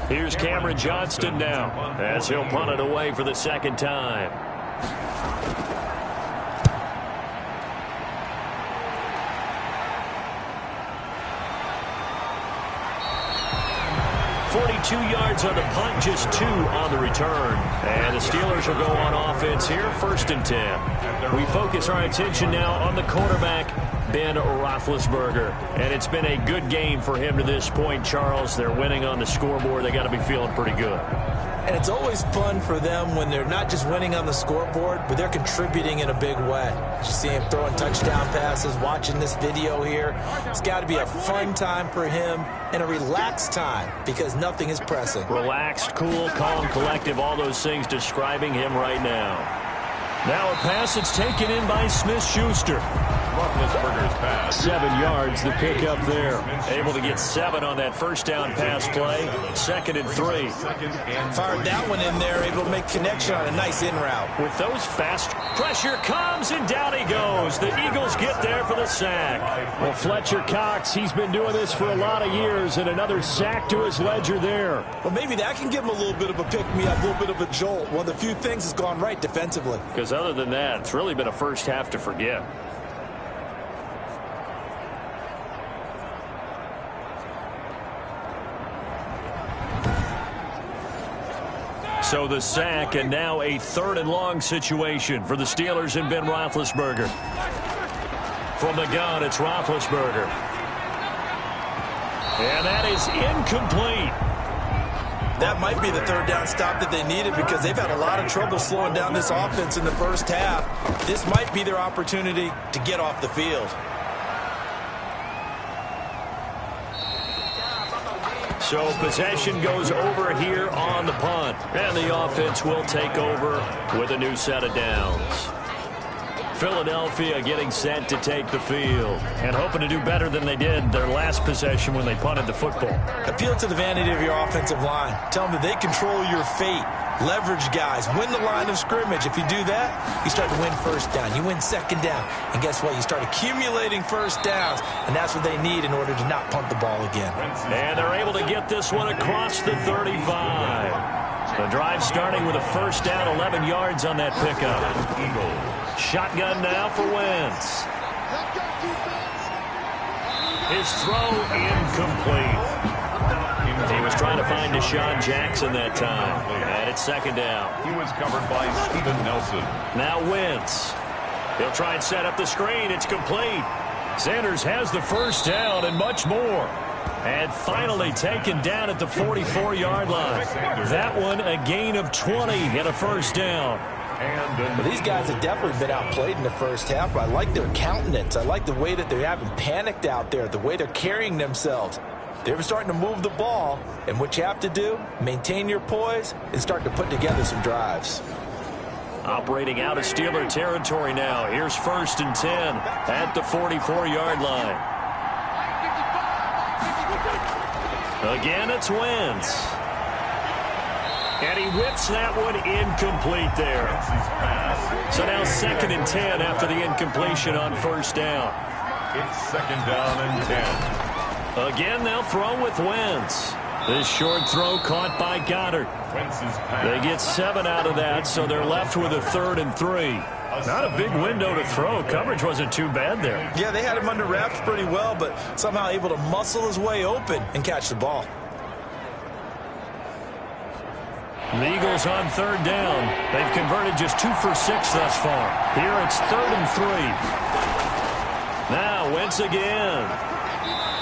S2: Here's Cameron Johnston now as he'll punt it away for the 2nd time. Yards on the punt, just 2 on the return. And the Steelers will go on offense here, 1st and 10. We focus our attention now on the quarterback, Ben Roethlisberger. And it's been a good game for him to this point, Charles. They're winning on the scoreboard. They got to be feeling pretty good.
S3: And it's always fun for them when they're not just winning on the scoreboard, but they're contributing in a big way. You see him throwing touchdown passes, watching this video here. It's got to be a fun time for him and a relaxed time because nothing is pressing.
S2: Relaxed, cool, calm, collective, all those things describing him right now. Now a pass that's taken in by Smith-Schuster.
S1: Roethlisberger's pass.
S2: 7 yards, the pick up there. Able to get 7 on that first down pass play. 2nd and 3.
S3: Fired that one in there, able to make connection on a nice in route.
S2: With those fast, pressure comes and down he goes. The Eagles get there for the sack. Well, Fletcher Cox, he's been doing this for a lot of years, and another sack to his ledger there.
S3: Well, maybe that can give him a little bit of a pick-me-up, a little bit of a jolt. One of the few things that's gone right defensively.
S2: Because other than that, it's really been a first half to forget. So the sack, and now a 3rd and long situation for the Steelers and Ben Roethlisberger. From the gun, it's Roethlisberger. And that is incomplete.
S3: That might be the third down stop that they needed because they've had a lot of trouble slowing down this offense in the first half. This might be their opportunity to get off the field.
S2: So possession goes over here on the punt. And the offense will take over with a new set of downs. Philadelphia getting set to take the field and hoping to do better than they did their last possession when they punted the football.
S3: Appeal to the vanity of your offensive line. Tell them that they control your fate. Leverage guys. Win the line of scrimmage. If you do that, you start to win first down. You win second down. And guess what? You start accumulating first downs. And that's what they need in order to not punt the ball again.
S2: And they're able to get this one across the 35. The drive starting with a first down, 11 yards on that pickup. Shotgun now for Wentz. His throw incomplete. He was trying to find Deshaun Jackson that time. And it's second down.
S1: He was covered by Steven Nelson.
S2: Now Wentz. He'll try and set up the screen. It's complete. Sanders has the first down and much more. And finally taken down at the 44-yard line. That one a gain of 20 and a first down.
S3: Well, these guys have definitely been outplayed in the first half, but I like their countenance. I like the way that they haven't panicked out there, the way they're carrying themselves. They're starting to move the ball, and what you have to do, maintain your poise and start to put together some drives.
S2: Operating out of Steeler territory now. Here's 1st and 10 at the 44-yard line. Again, it's Wentz. And he whips that one incomplete there. So now 2nd and 10 after the incompletion on first down.
S1: It's 2nd down and 10.
S2: Again, they'll throw with Wentz. This short throw caught by Goddard. They get 7 out of that, so they're left with a 3rd and 3. Not a big window to throw. Coverage wasn't too bad there.
S3: Yeah, they had him under wraps pretty well, but somehow able to muscle his way open and catch the ball.
S2: The Eagles on 3rd down. They've converted just 2 for 6 thus far. Here it's 3rd and 3. Now Wentz again.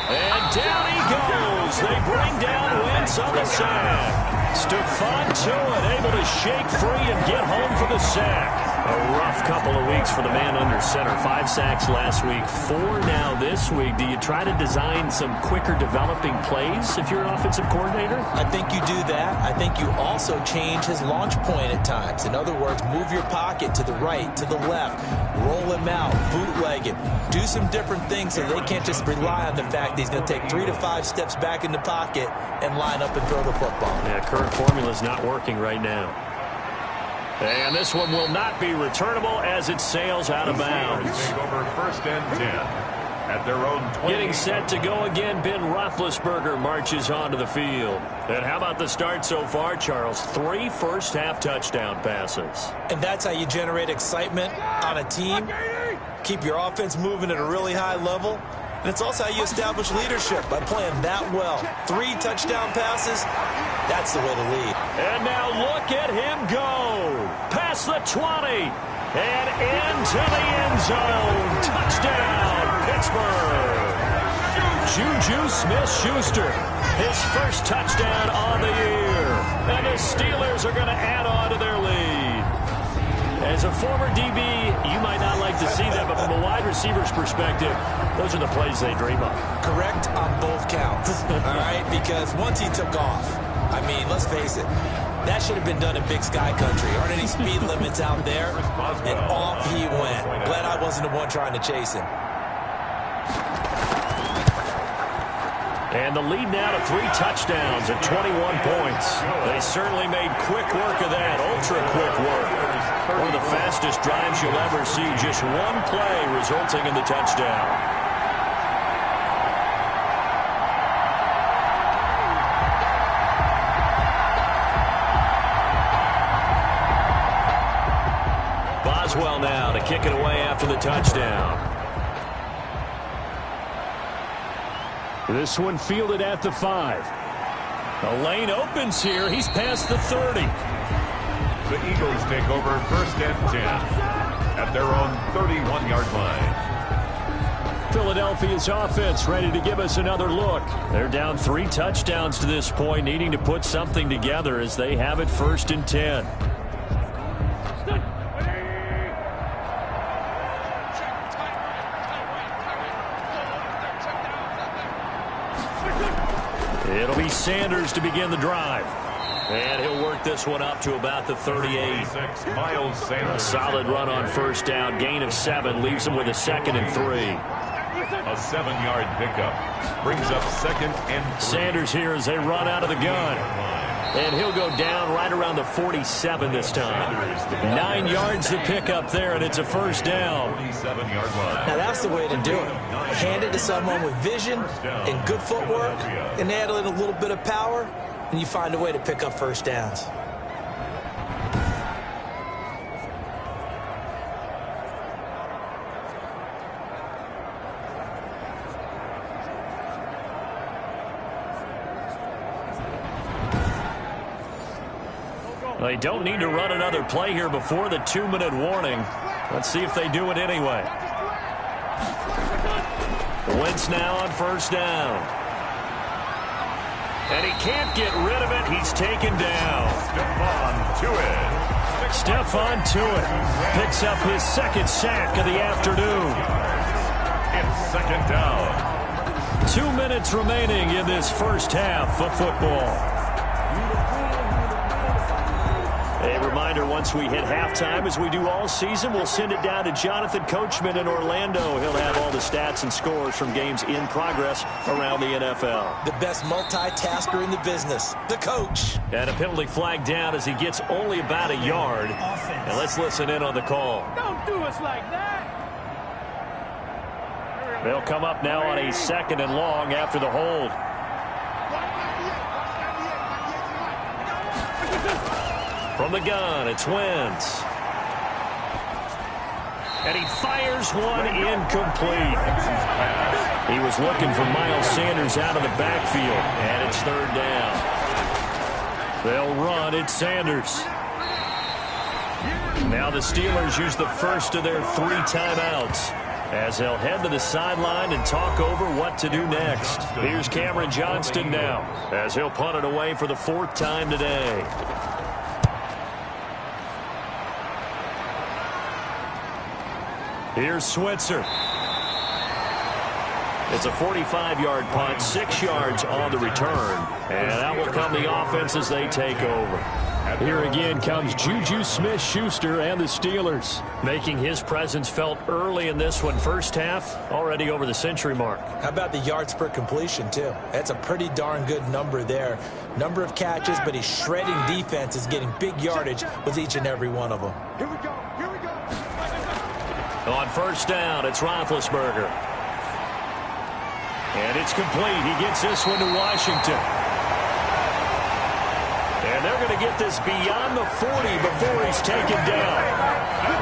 S2: And down he goes. They bring down Wentz on the sack. Stephon Tuitt able to shake free and get home for the sack. A rough couple of weeks for the man under center. 5 sacks last week, 4 now this week. Do you try to design some quicker developing plays if you're an offensive coordinator?
S3: I think you do that. I think you also change his launch point at times. In other words, move your pocket to the right, to the left, roll him out, bootleg him. Do some different things so they can't just rely on the fact that he's going to take 3 to 5 steps back in the pocket and line up and throw the football.
S2: Yeah, current formula is not working right now. And this one will not be returnable as it sails out of bounds.
S1: Take over 1st and 10 at their own 20.
S2: Getting set to go again, Ben Roethlisberger marches onto the field. And how about the start so far, Charles? 3 first-half touchdown passes.
S3: And that's how you generate excitement on a team. Keep your offense moving at a really high level. And it's also how you establish leadership, by playing that well. 3 touchdown passes, that's the way to lead.
S2: And now look at him go. Past the 20 and into the end zone. Touchdown, Pittsburgh. Juju Smith-Schuster, his first touchdown on the year. And the Steelers are going to add on to their lead. As a former DB, you might not like to see that, but from a wide receiver's perspective, those are the plays they dream of.
S3: Correct on both counts, all right? Because once he took off, I mean, let's face it, that should have been done in Big Sky Country. Aren't any speed limits out there? And off he went. Glad I wasn't the one trying to chase him.
S2: And the lead now to 3 touchdowns at 21 points. They certainly made quick work of that, ultra-quick work. One of the fastest drives you'll ever see, just one play resulting in the touchdown. Boswell now to kick it away after the touchdown. This one fielded at the 5. The lane opens here. He's past the 30.
S1: The Eagles take over 1st and 10 at their own 31-yard line.
S2: Philadelphia's offense ready to give us another look. They're down 3 touchdowns to this point, needing to put something together as they have it 1st and 10. It'll be Sanders to begin the drive. And he'll work this one up to about the 38.
S1: Miles Sanders.
S2: A solid run on 1st down. Gain of 7 leaves him with a 2nd and 3.
S1: A 7-yard pickup brings up 2nd and 3.
S2: Sanders here as they run out of the gun. And he'll go down right around the 47 this time. 9 yards to pick up there, and it's a 1st down.
S1: 47-yard line.
S3: Now that's the way to do it. Hand it to someone with vision and good footwork, and add in a little bit of power, and you find a way to pick up 1st downs.
S2: They don't need to run another play here before the 2-minute warning. Let's see if they do it anyway. Wentz now on 1st down. And he can't get rid of it. He's taken down. Stephon Tuitt picks up his 2nd sack of the afternoon.
S1: It's 2nd down.
S2: 2 minutes remaining in this 1st half of football. A reminder, once we hit halftime, as we do all season, we'll send it down to Jonathan Coachman in Orlando. He'll have all the stats and scores from games in progress around the NFL.
S3: The best multitasker in the business, the coach.
S2: And a penalty flag down as he gets only about a yard. And let's listen in on the call.
S4: Don't do us like that.
S2: They'll come up now on a 2nd and long after the hold. From the gun, it's Wentz. And he fires one incomplete. He was looking for Miles Sanders out of the backfield, and it's 3rd down. They'll run, it's Sanders. Now the Steelers use the 1st of their 3 timeouts as they'll head to the sideline and talk over what to do next. Here's Cameron Johnston now as he'll punt it away for the 4th time today. Here's Switzer. It's a 45-yard punt, 6 yards on the return. And out will come the offense as they take over. Here again comes Juju Smith-Schuster and the Steelers, making his presence felt early in this one. 1st half, already over the century mark.
S3: How about the yards per completion, too? That's a pretty darn good number there. Number of catches, but he's shredding defenses, getting big yardage with each and every one of them.
S4: Here we go. Here we go.
S2: On 1st down, it's Roethlisberger. And it's complete. He gets this one to Washington. And they're going to get this beyond the 40 before he's taken down.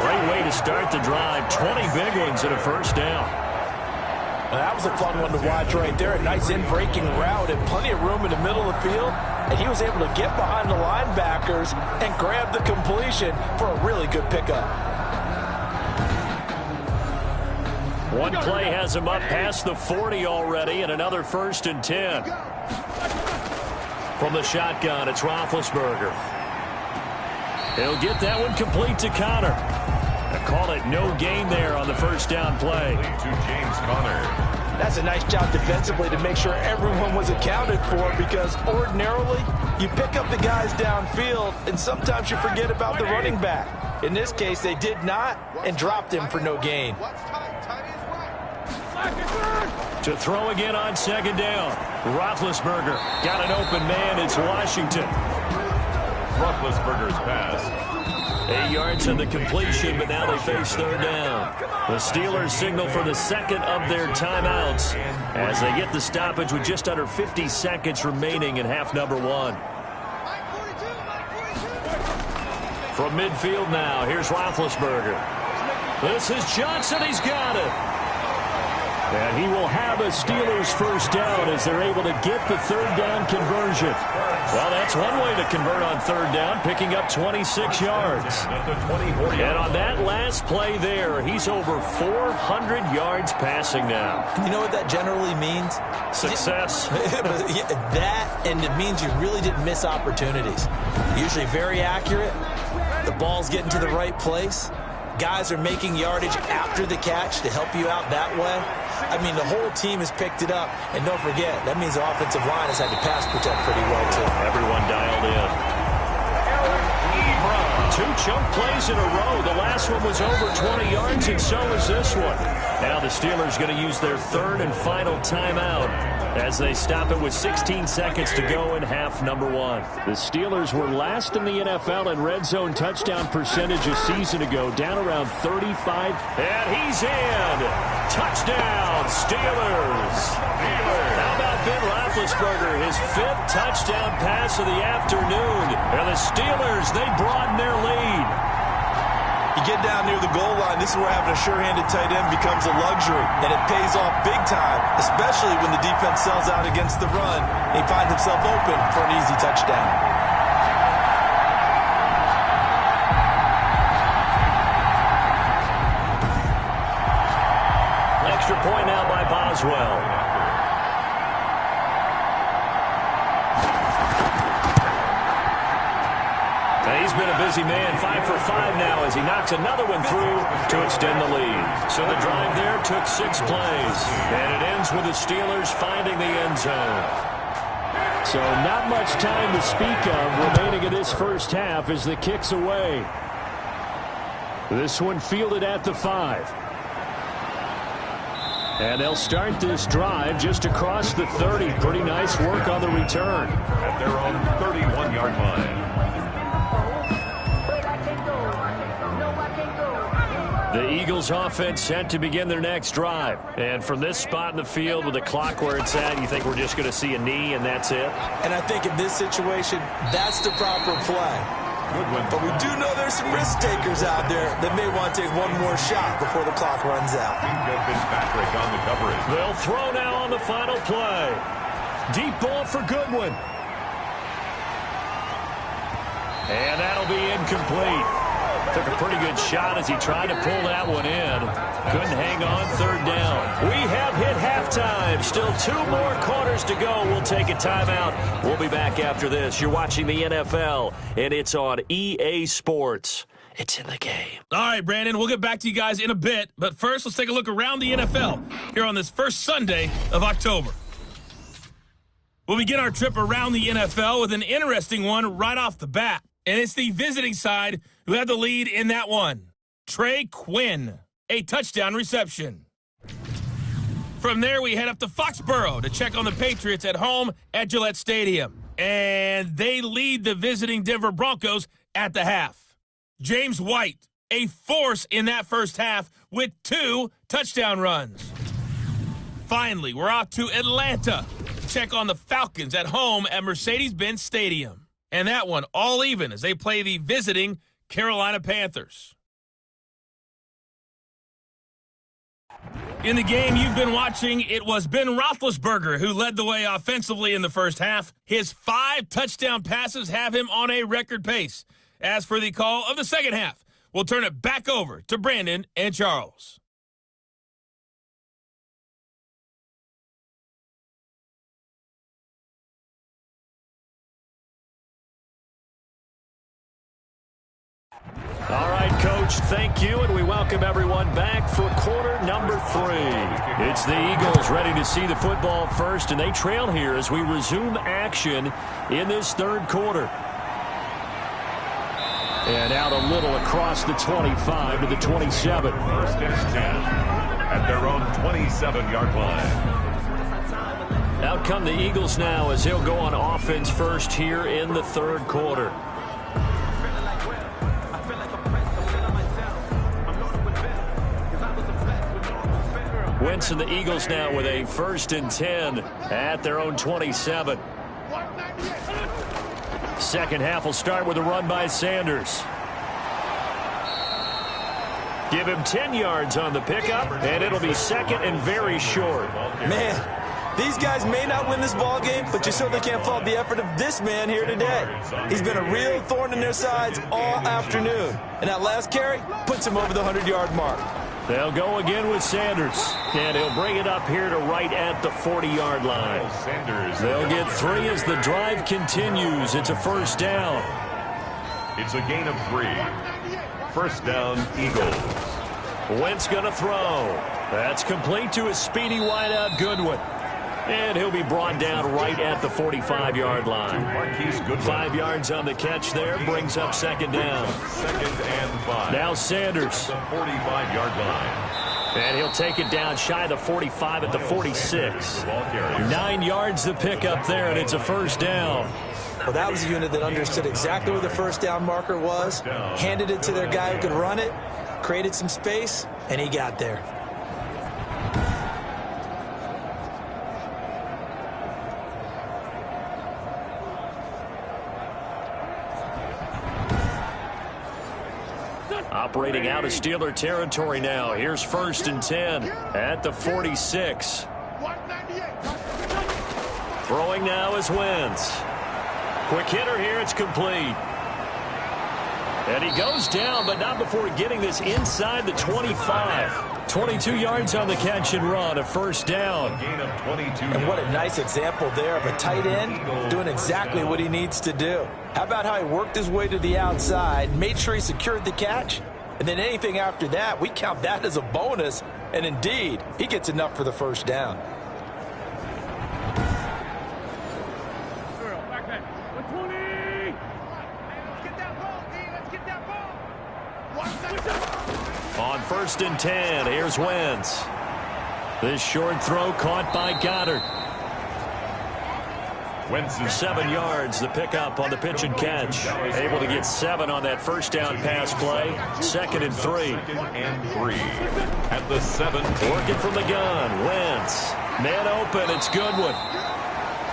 S2: Great way to start the drive. 20 big ones and a 1st down.
S3: Well, that was a fun one to watch right there. A nice in-breaking route and plenty of room in the middle of the field. And he was able to get behind the linebackers and grab the completion for a really good pickup.
S2: One play has him up past the 40 already, and another 1st and 10. From the shotgun, it's Roethlisberger. He'll get that one complete to Conner. I call it no gain there on the 1st down play.
S1: To James Conner.
S3: That's a nice job defensively to make sure everyone was accounted for, because ordinarily you pick up the guys downfield and sometimes you forget about the running back. In this case, they did not and dropped him for no gain.
S2: To throw again on 2nd down. Roethlisberger got an open man. It's Washington.
S1: Roethlisberger's pass.
S2: 8 yards in the completion, but now they face 3rd down. The Steelers signal for the 2nd of their timeouts as they get the stoppage with just under 50 seconds remaining in half number 1. From midfield now, here's Roethlisberger. This is Johnson. He's got it. And he will have a Steelers first down as they're able to get the third down conversion. Well, that's one way to convert on third down, picking up 26 yards. And on that last play there, he's over 400 yards passing now.
S3: You know what that generally means?
S2: Success.
S3: That, and it means you really didn't miss opportunities. Usually very accurate. The ball's getting to the right place. Guys are making yardage after the catch to help you out that way. I mean, the whole team has picked it up. And don't forget, that means the offensive line has had to pass protect pretty well, too.
S2: Everyone dialed in. 2 chunk plays in a row. The last one was over 20 yards, and so is this one. Now the Steelers going to use their third and final timeout as they stop it with 16 seconds to go in half number 1. The Steelers were last in the NFL in red zone touchdown percentage a season ago, down around 35. And he's in. Touchdown, Steelers. How about Ben Roethlisberger, his 5th touchdown pass of the afternoon. And the Steelers, they broaden their lead.
S3: You get down near the goal line, this is where having a sure-handed tight end becomes a luxury, and it pays off big time, especially when the defense sells out against the run. He finds himself open for an easy touchdown.
S2: Extra point now by Boswell. He's been a busy man, 5 for 5 now as he knocks another one through to extend the lead. So the drive there took 6 plays, and it ends with the Steelers finding the end zone. So not much time to speak of remaining in this first half as the kick's away. This one fielded at the 5. And they'll start this drive just across the 30. Pretty nice work on the return.
S1: At their own 31-yard line.
S2: The Eagles offense set to begin their next drive. And from this spot in the field with the clock where it's at, you think we're just going to see a knee and that's it?
S3: And I think in this situation, that's the proper play. But we do know there's some risk takers out there that may want to take one more shot before the clock runs out.
S1: Fitzpatrick on the coverage.
S2: They'll throw now on the final play. Deep ball for Goodwin. And that'll be incomplete. Took a pretty good shot as he tried to pull that one in. Couldn't hang on third down. We have hit halftime. Still 2 more quarters to go. We'll take a timeout. We'll be back after this. You're watching the NFL, and it's on EA Sports. It's in the game.
S5: All right, Brandon, we'll get back to you guys in a bit. But first, let's take a look around the NFL here on this first Sunday of October. We'll begin our trip around the NFL with an interesting one right off the bat. And it's the visiting side who had the lead in that one. Trey Quinn, a touchdown reception. From there, we head up to Foxborough to check on the Patriots at home at Gillette Stadium. And they lead the visiting Denver Broncos at the half. James White, a force in that first half with 2 touchdown runs. Finally, we're off to Atlanta to check on the Falcons at home at Mercedes-Benz Stadium. And that one all even as they play the visiting Carolina Panthers. In the game you've been watching, it was Ben Roethlisberger who led the way offensively in the first half. His 5 touchdown passes have him on a record pace. As for the call of the second half, we'll turn it back over to Brandon and Charles.
S2: All right, Coach, thank you, and we welcome everyone back for quarter number 3. It's the Eagles ready to see the football first, and they trail here as we resume action in this third quarter. And out a little across the 25 to the 27.
S1: First and 10 at their own 27-yard line.
S2: Out come the Eagles now as they'll go on offense first here in the third quarter. Wentz and the Eagles now with a 1st and 10 at their own 27. Second half will start with a run by Sanders. Give him 10 yards on the pickup, and it'll be second and very short.
S3: Man, these guys may not win this ball game, but you certainly can't fault the effort of this man here today. He's been a real thorn in their sides all afternoon. And that last carry puts him over the 100-yard mark.
S2: They'll go again with Sanders, and he'll bring it up here to right at the 40-yard line. They'll get 3 as the drive continues. It's a first down.
S1: It's a gain of 3. First down, Eagles.
S2: Wentz going to throw. That's complete to his speedy wideout, Goodwin. And he'll be brought down right at the 45-yard line. 5 yards on the catch there, brings up second down.
S1: Second and 5.
S2: Now Sanders.
S1: The 45-yard line.
S2: And he'll take it down shy of the 45 at the 46. 9 yards the pickup there, and it's a first down.
S3: Well, that was a unit that understood exactly where the first down marker was, handed it to their guy who could run it, created some space, and he got there.
S2: Operating out of Steeler territory now. Here's first and 10 at the 46. Throwing now is Wentz. Quick hitter here. It's complete. And he goes down, but not before getting this inside the 25. 22 yards on the catch and run, a first down.
S3: And what a nice example there of a tight end doing exactly what he needs to do. How about how he worked his way to the outside, made sure he secured the catch, and then anything after that, we count that as a bonus. And indeed, he gets enough for the first down.
S2: On first and 10, here's Wentz. This short throw caught by Goddard.
S1: Wentz is
S2: 7 yards, the pickup on the pitch and catch. Able to get 7 on that first down pass play. Second and 3.
S1: second and 3 at the 7.
S2: Working from the gun, Wentz. Man open, it's Goodwin.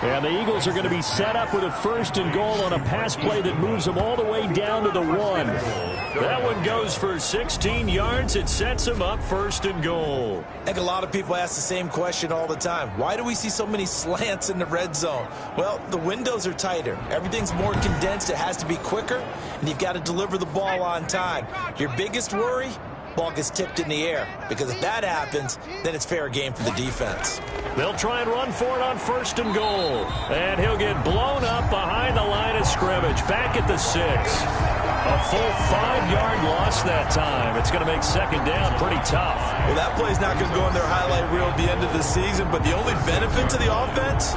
S2: And the Eagles are going to be set up with a first and goal on a pass play that moves them all the way down to the 1. That one goes for 16 yards. It sets them up first and goal.
S3: I think a lot of people ask the same question all the time. Why do we see so many slants in the red zone? Well, the windows are tighter. Everything's more condensed. It has to be quicker, and you've got to deliver the ball on time. Your biggest worry? Ball gets tipped in the air, because if that happens, then it's fair game for the defense.
S2: They'll try and run for it on first and goal. And he'll get blown up behind the line of scrimmage. Back at the 6. A full 5-yard loss that time. It's going to make second down pretty tough.
S3: Well, that play's not going to go in their highlight reel at the end of the season, but the only benefit to the offense,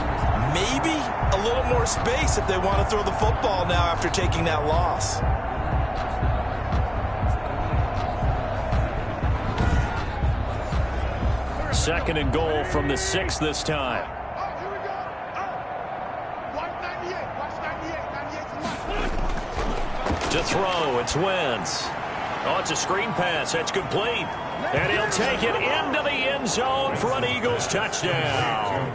S3: maybe a little more space if they want to throw the football now after taking that loss.
S2: Second and goal from the 6 this time. To throw, it's Wentz. Oh, it's a screen pass. That's complete. And he'll take it into the end zone for an Eagles touchdown.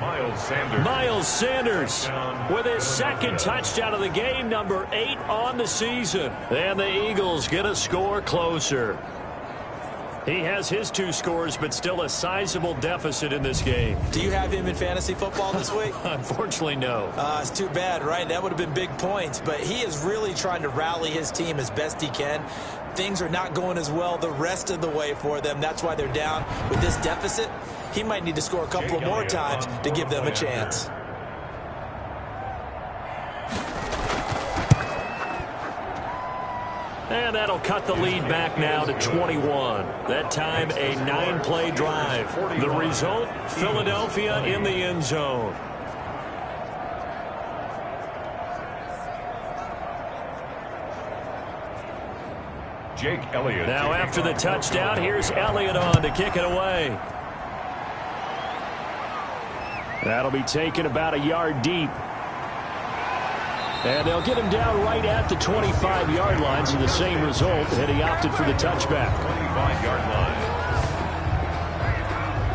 S2: Miles Sanders with his second touchdown of the game, number 8 on the season. And the Eagles get a score closer. He has his 2 scores, but still a sizable deficit in this game.
S3: Do you have him in fantasy football this week?
S2: Unfortunately, no.
S3: It's too bad, right? That would have been big points, but he is really trying to rally his team as best he can. Things are not going as well the rest of the way for them. That's why they're down with this deficit. He might need to score a couple of more times to give them a chance.
S2: And that'll cut the lead back now to 21. That time a 9-play drive. The result, Philadelphia in the end zone.
S1: Jake Elliott.
S2: Now after the touchdown, here's Elliott on to kick it away. That'll be taken about a yard deep. And they'll get him down right at the 25-yard line, so the same result, and he opted for the touchback.
S1: 25-yard line.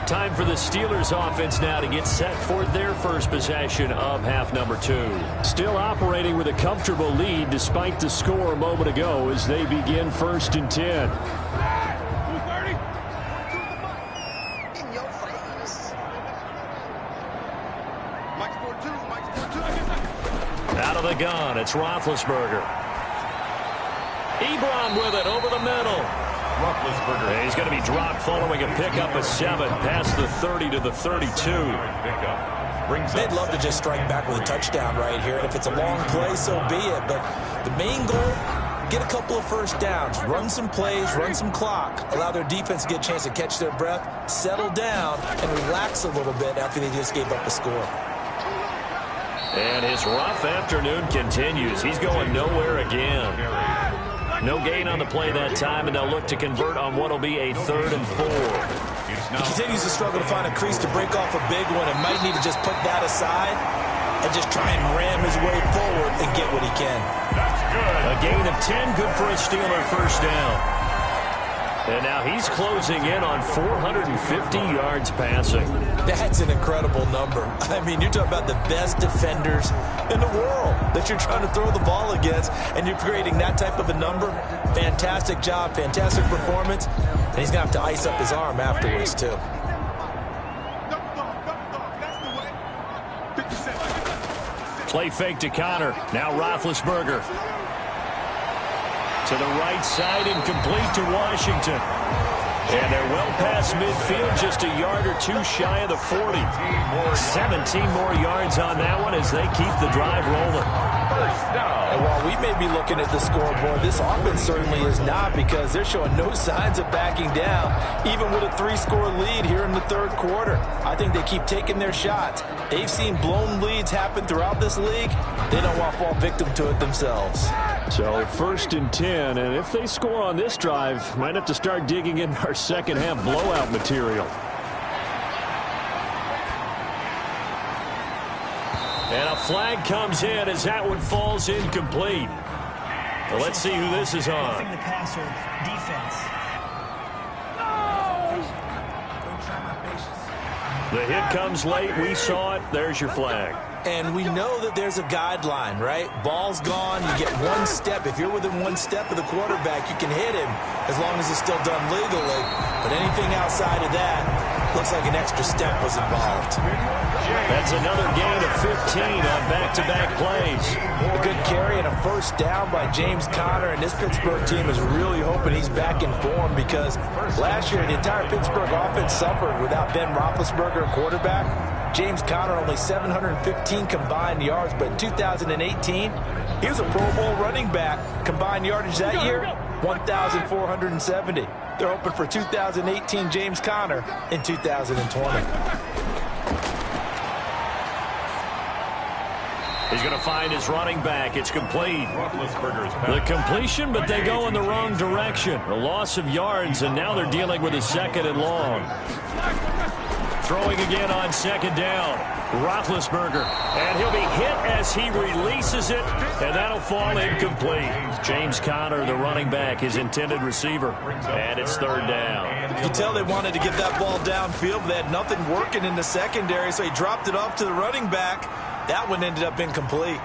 S2: Time for the Steelers offense now to get set for their first possession of half number 2. Still operating with a comfortable lead despite the score a moment ago as they begin first and 10. the gun. It's Roethlisberger. Ebron with it over the middle.
S1: Roethlisberger.
S2: He's going to be dropped following a pickup of 7 past the 30 to the 32.
S3: They'd love to just strike back with a touchdown right here. And if it's a long play, so be it. But the main goal, get a couple of first downs, run some plays, run some clock, allow their defense to get a chance to catch their breath, settle down, and relax a little bit after they just gave up a score.
S2: And his rough afternoon continues. He's going nowhere again. No gain on the play that time, and they'll look to convert on what will be a 3rd and 4.
S3: He continues to struggle to find a crease to break off a big one and might need to just put that aside and just try and ram his way forward and get what he can.
S1: That's good.
S2: A gain of 10, good for a Steeler first down. And now he's closing in on 450 yards passing.
S3: That's an incredible number. I mean, you're talking about the best defenders in the world that you're trying to throw the ball against, and you're creating that type of a number. Fantastic job, fantastic performance, and he's going to have to ice up his arm afterwards, too.
S2: Play fake to Connor. Now Roethlisberger. To the right side and complete to Washington. And they're well past midfield, just a yard or 2 shy of the 40. 17 more yards on that one as they keep the drive rolling.
S3: And while we may be looking at the scoreboard, this offense certainly is not, because they're showing no signs of backing down, even with a 3-score lead here in the 3rd quarter. I think they keep taking their shots. They've seen blown leads happen throughout this league. They don't want to fall victim to it themselves.
S2: So 1st and 10, and if they score on this drive, might have to start digging in our second half blowout material. And a flag comes in as that one falls incomplete. Well, let's see who this is on.
S6: The passer defense.
S2: The hit comes late. We saw it. There's your flag.
S3: And we know that there's a guideline, right? Ball's gone. You get 1 step. If you're within 1 step of the quarterback, you can hit him as long as it's still done legally. But anything outside of that, looks like an extra step was involved.
S2: That's another gain of 15 on back-to-back plays.
S3: A good carry and a first down by James Conner, and this Pittsburgh team is really hoping he's back in form, because last year the entire Pittsburgh offense suffered without Ben Roethlisberger, quarterback. James Conner only 715 combined yards, but in 2018, he was a Pro Bowl running back. Combined yardage that year, 1,470. They're hoping for 2018 James Conner in 2020.
S2: He's going to find his running back. It's complete. The completion, but they go in the wrong direction. A loss of yards, and now they're dealing with a 2nd and long. Throwing again on 2nd down. Roethlisberger. And he'll be hit as he releases it, and that'll fall incomplete. James Conner, the running back, his intended receiver. And it's 3rd down.
S3: You can tell they wanted to get that ball downfield, but they had nothing working in the secondary, so he dropped it off to the running back. That one ended up incomplete.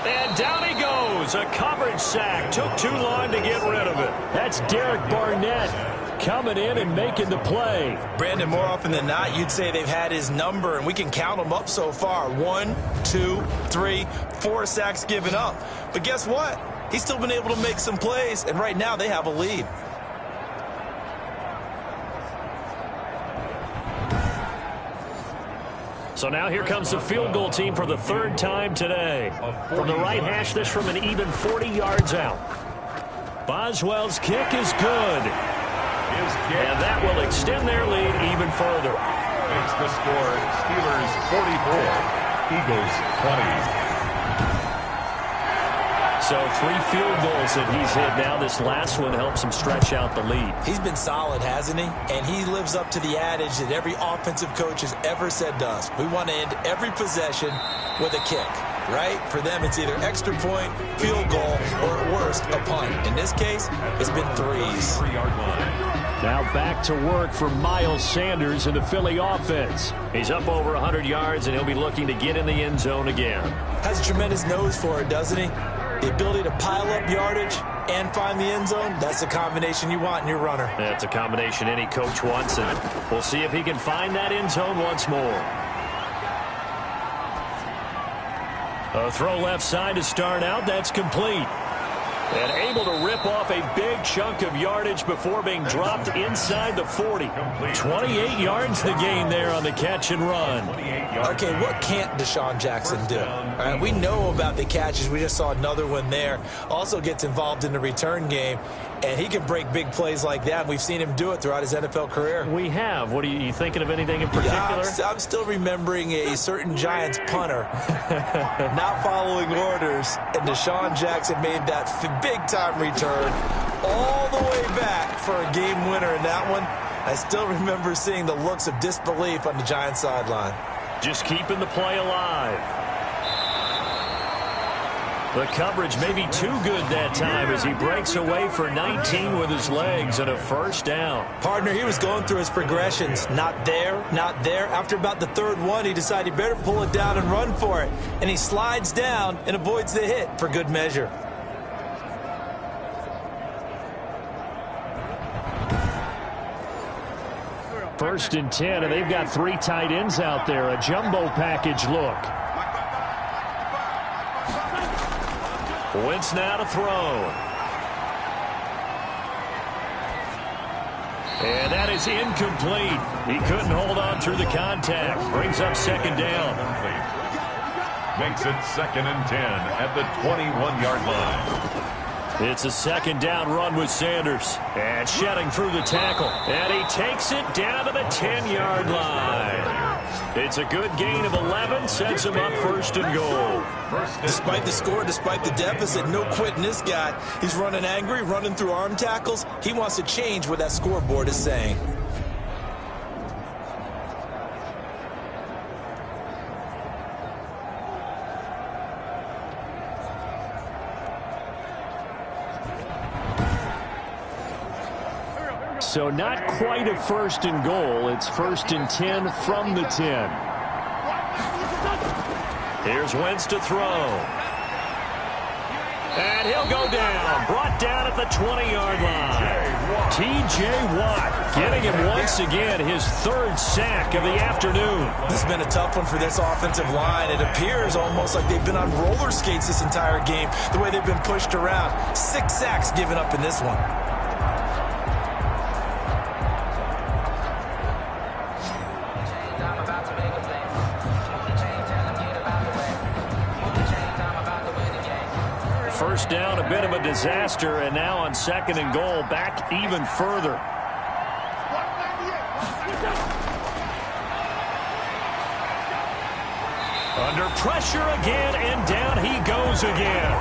S2: And down he goes. A coverage sack. Took too long to get rid of it. That's Derek Barnett coming in and making the play.
S3: Brandon, more often than not, you'd say they've had his number, and we can count them up so far. 1, 2, 3, 4 sacks given up. But guess what? He's still been able to make some plays, and right now they have a lead.
S2: So now here comes the field goal team for the 3rd time today. From the right hash, this from an even 40 yards out. Boswell's kick is good. And that will extend their lead even further.
S1: Makes the score Steelers 44, Eagles 20.
S2: So 3 field goals that he's hit now. This last one helps him stretch out the lead.
S3: He's been solid, hasn't he? And he lives up to the adage that every offensive coach has ever said to us. We want to end every possession with a kick, right? For them, it's either extra point, field goal, or at worst, a punt. In this case, it's been 3s.
S1: 3-yard line.
S2: Now back to work for Miles Sanders in the Philly offense. He's up over 100 yards, and he'll be looking to get in the end zone again.
S3: Has a tremendous nose for it, doesn't he? The ability to pile up yardage and find the end zone, that's the combination you want in your runner.
S2: That's a combination any coach wants, and we'll see if he can find that end zone once more. A throw left side to start out. That's complete. And able to rip off a big chunk of yardage before being dropped inside the 40. 28 yards the gain there on the catch and run.
S3: Okay, what can't Deshaun Jackson do? All right, we know about the catches. We just saw another one there. Also gets involved in the return game, and he can break big plays like that. We've seen him do it throughout his NFL career.
S2: We have. What are you thinking of anything in particular?
S3: Yeah, I'm still remembering a certain Giants punter not following orders, and Deshaun Jackson made that big-time return all the way back for a game winner in that one. I still remember seeing the looks of disbelief on the Giants sideline.
S2: Just keeping the play alive. The coverage may be too good that time as he breaks away for 19 with his legs and a first down.
S3: Partner, he was going through his progressions. Not there, not there. After about the third one, he decided he better pull it down and run for it. And he slides down and avoids the hit for good measure.
S2: First and 10, and they've got 3 tight ends out there. A jumbo package look. Wentz now to throw. And that is incomplete. He couldn't hold on through the contact. Brings up second down.
S1: Makes it 2nd and 10 at the 21-yard line.
S2: It's a second down run with Sanders. And shedding through the tackle. And he takes it down to the 10-yard line. It's a good gain of 11. Sets him up first and goal.
S3: Despite the score, despite the deficit, no quitting this guy. He's running angry, running through arm tackles. He wants to change what that scoreboard is saying.
S2: So not quite a first and goal. It's 1st and 10 from the 10. Here's Wentz to throw. And he'll go down. Brought down at the 20-yard line. T.J. Watt getting him once again his 3rd sack of the afternoon.
S3: This has been a tough one for this offensive line. It appears almost like they've been on roller skates this entire game, the way they've been pushed around. 6 sacks given up in this one.
S2: First down, a bit of a disaster, and now on 2nd and goal, back even further. Under pressure again, and down he goes again.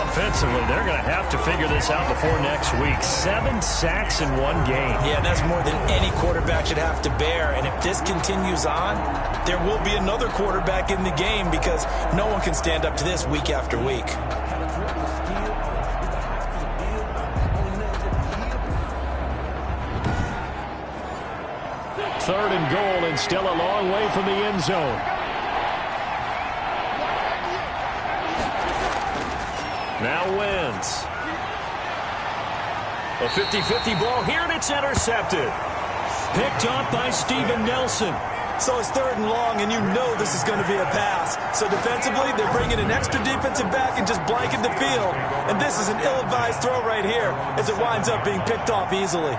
S2: Offensively, they're going to have to figure this out before next week. 7 sacks in one game.
S3: Yeah, that's more than any quarterback should have to bear. And if this continues on, there will be another quarterback in the game because no one can stand up to this week after week.
S2: Third and goal, and still a long way from the end zone. Now Wentz. A 50-50 ball here, and it's intercepted. Picked up by Steven Nelson.
S3: So it's 3rd and long, and you know this is going to be a pass. So defensively, they're bringing an extra defensive back and just blanket the field. And this is an ill-advised throw right here as it winds up being picked off easily.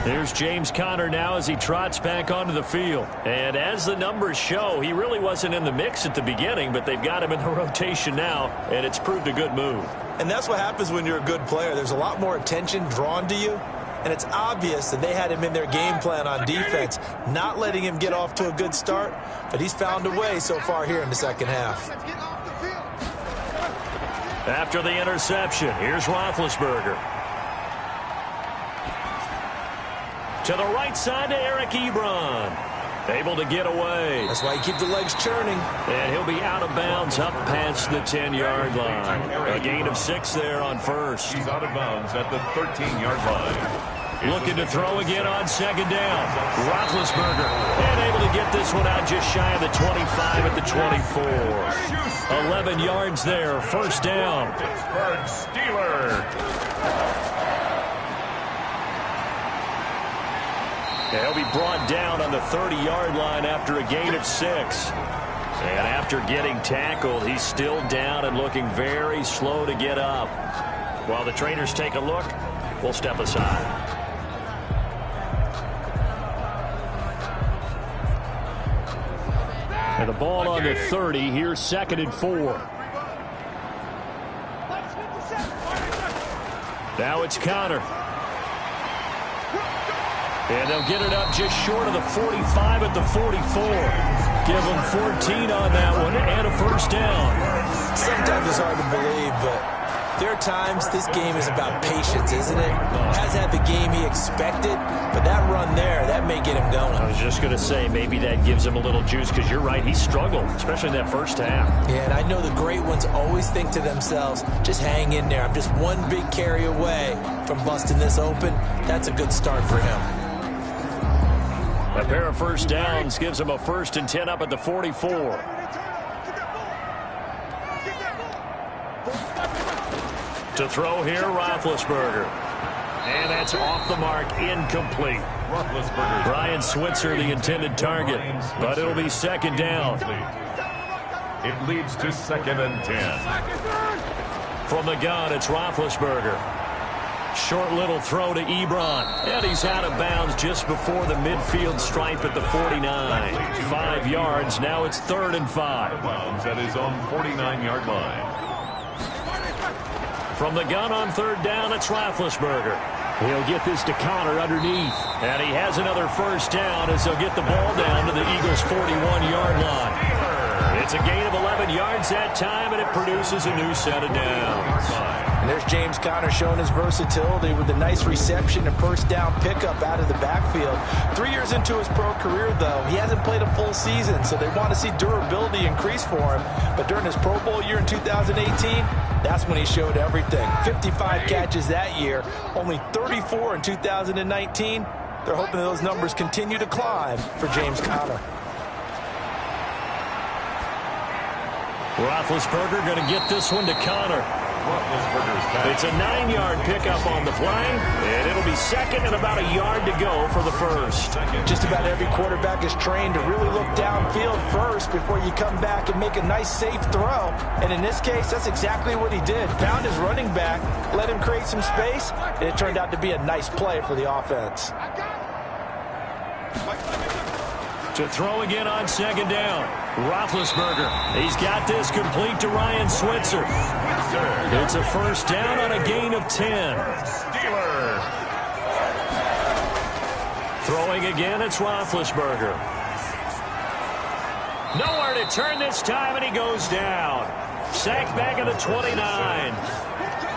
S2: There's James Conner now as he trots back onto the field. And as the numbers show, he really wasn't in the mix at the beginning, but they've got him in the rotation now, and it's proved a good move.
S3: And that's what happens when you're a good player. There's a lot more attention drawn to you, and it's obvious that they had him in their game plan on defense, not letting him get off to a good start, but he's found a way so far here in the second half.
S2: After the interception, here's Roethlisberger. To the right side to Eric Ebron. Able to get away.
S3: That's why you keep the legs churning.
S2: And he'll be out of bounds up past the 10-yard line. A gain of 6 there on first.
S1: He's out of bounds at the 13-yard line.
S2: Looking to throw again on 2nd down. Roethlisberger. And able to get this one out just shy of the 25 at the 24. 11 yards there. First down.
S1: Pittsburgh Steelers.
S2: And he'll be brought down on the 30-yard line after a gain of 6. And after getting tackled, he's still down and looking very slow to get up. While the trainers take a look, we'll step aside. And the ball on the 30. Here's 2nd and 4. Now it's Conner. And they'll get it up just short of the 45 at the 44. Give them 14 on that one and a first down.
S3: Sometimes it's hard to believe, but there are times this game is about patience, isn't it? Hasn't had the game he expected, but that run there, that may get him going.
S2: I was just going to say, maybe that gives him a little juice, because you're right, he struggled, especially in that first half.
S3: Yeah, and I know the great ones always think to themselves, just hang in there. I'm just one big carry away from busting this open. That's a good start for him.
S2: A pair of first downs gives him a 1st and 10 up at the 44. To throw here, Roethlisberger. And that's off the mark, incomplete. Brian Switzer, the intended target, but it'll be 2nd down.
S1: It leads to 2nd and 10.
S2: From the gun, it's Roethlisberger. Short little throw to Ebron. And he's out of bounds just before the midfield stripe at the 49. 5 yards. Now it's 3rd and 5.
S1: At his own 49-yard line.
S2: From the gun on 3rd down, it's Roethlisberger. He'll get this to Conner underneath. And he has another first down as they'll get the ball down to the Eagles' 41-yard line. It's a gain of 11 yards that time, and it produces a new set of downs.
S3: And there's James Conner showing his versatility with a nice reception and first down pickup out of the backfield. 3 years into his pro career, though, he hasn't played a full season, so they want to see durability increase for him. But during his Pro Bowl year in 2018, that's when he showed everything. 55 catches that year, only 34 in 2019. They're hoping those numbers continue to climb for James Conner.
S2: Roethlisberger going to get this one to Conner. It's a 9-yard pickup on the play, and it'll be 2nd and about a yard to go for the 1st.
S3: Just about every quarterback is trained to really look downfield first before you come back and make a nice, safe throw. And in this case, that's exactly what he did. Found his running back, let him create some space, and it turned out to be a nice play for the offense.
S2: To throw again on 2nd down. Roethlisberger. He's got this complete to Ryan Switzer. It's a first down on a gain of 10. Throwing again, it's Roethlisberger. Nowhere to turn this time, and he goes down. Sacked back at the 29.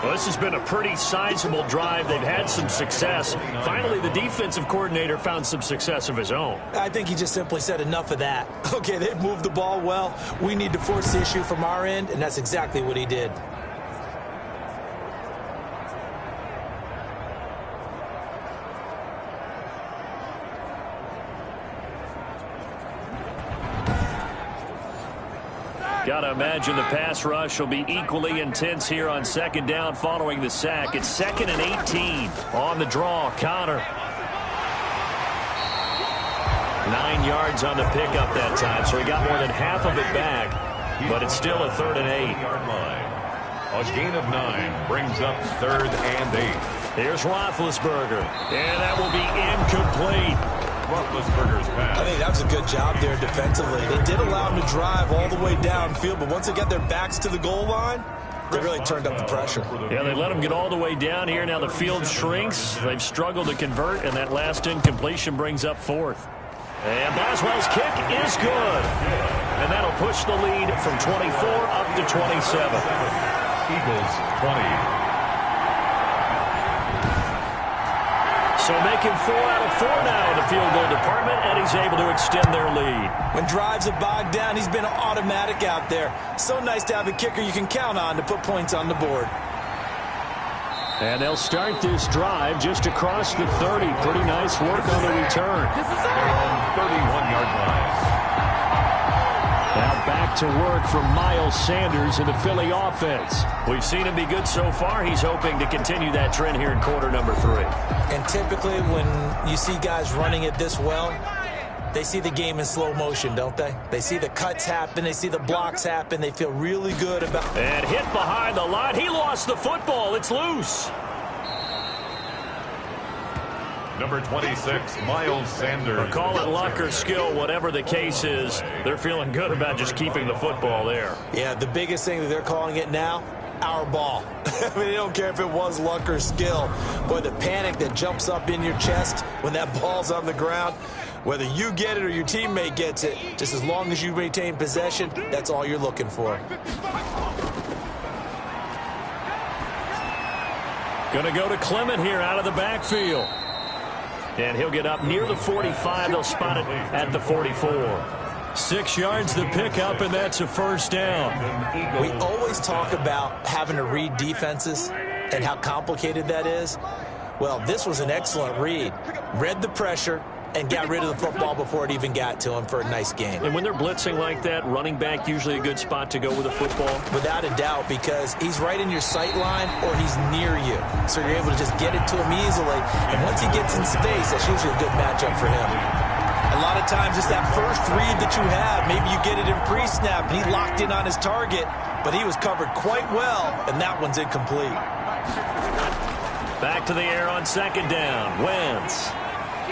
S2: Well, this has been a pretty sizable drive. They've had some success. Finally, the defensive coordinator found some success of his own.
S3: I think he just simply said enough of that. Okay, they've moved the ball well. We need to force the issue from our end, and that's exactly what he did.
S2: Got to imagine the pass rush will be equally intense here on 2nd down following the sack. It's 2nd and 18 on the draw. Conner. 9 yards on the pickup that time, so he got more than half of it back, but it's still a 3rd and 8.
S1: A gain of 9 brings up 3rd and 8.
S2: Here's Roethlisberger, and that will be incomplete.
S1: Roethlisberger's pass.
S3: I think that was a good job there defensively. They did allow him to drive all the way downfield, but once they got their backs to the goal line, they really turned up the pressure.
S2: Yeah, they let him get all the way down here. Now the field shrinks. They've struggled to convert, and that last incompletion brings up 4th. And Boswell's kick is good. And that'll push the lead from 24 up to 27.
S1: Eagles 20.
S2: So making 4 out of 4 now in the field goal department, and he's able to extend their lead.
S3: When drives are bogged down, he's been automatic out there. So nice to have a kicker you can count on to put points on the board.
S2: And they'll start this drive just across the 30. Pretty nice work on the return.
S1: They're on 31-yard line.
S2: Now back back to work for Miles Sanders in the Philly offense. We've seen him be good so far. He's hoping to continue that trend here in quarter number 3.
S3: And typically when you see guys running it this well, they see the game in slow motion, don't they? They see the cuts happen. They see the blocks happen. They feel really good about it.
S2: And hit behind the line. He lost the football. It's loose.
S1: Number 26, Miles Sanders.
S2: Call it luck or skill, whatever the case is, they're feeling good about just keeping the football there.
S3: Yeah, the biggest thing that they're calling it now, our ball. I mean, they don't care if it was luck or skill. Boy, the panic that jumps up in your chest when that ball's on the ground, whether you get it or your teammate gets it, just as long as you maintain possession, that's all you're looking for.
S2: Going to go to Clement here out of the backfield. And he'll get up near the 45. They'll spot it at the 44. 6 yards the pickup, and that's a first down.
S3: We always talk about having to read defenses and how complicated that is. Well, this was an excellent read. Read the pressure and got rid of the football before it even got to him for a nice gain.
S2: And when they're blitzing like that, running back usually a good spot to go with a football?
S3: Without a doubt, because he's right in your sight line or he's near you. So you're able to just get it to him easily. And once he gets in space, that's usually a good matchup for him. A lot of times it's that first read that you have. Maybe you get it in pre-snap and he locked in on his target, but he was covered quite well, and that one's incomplete.
S2: Back to the air on second down. Wentz.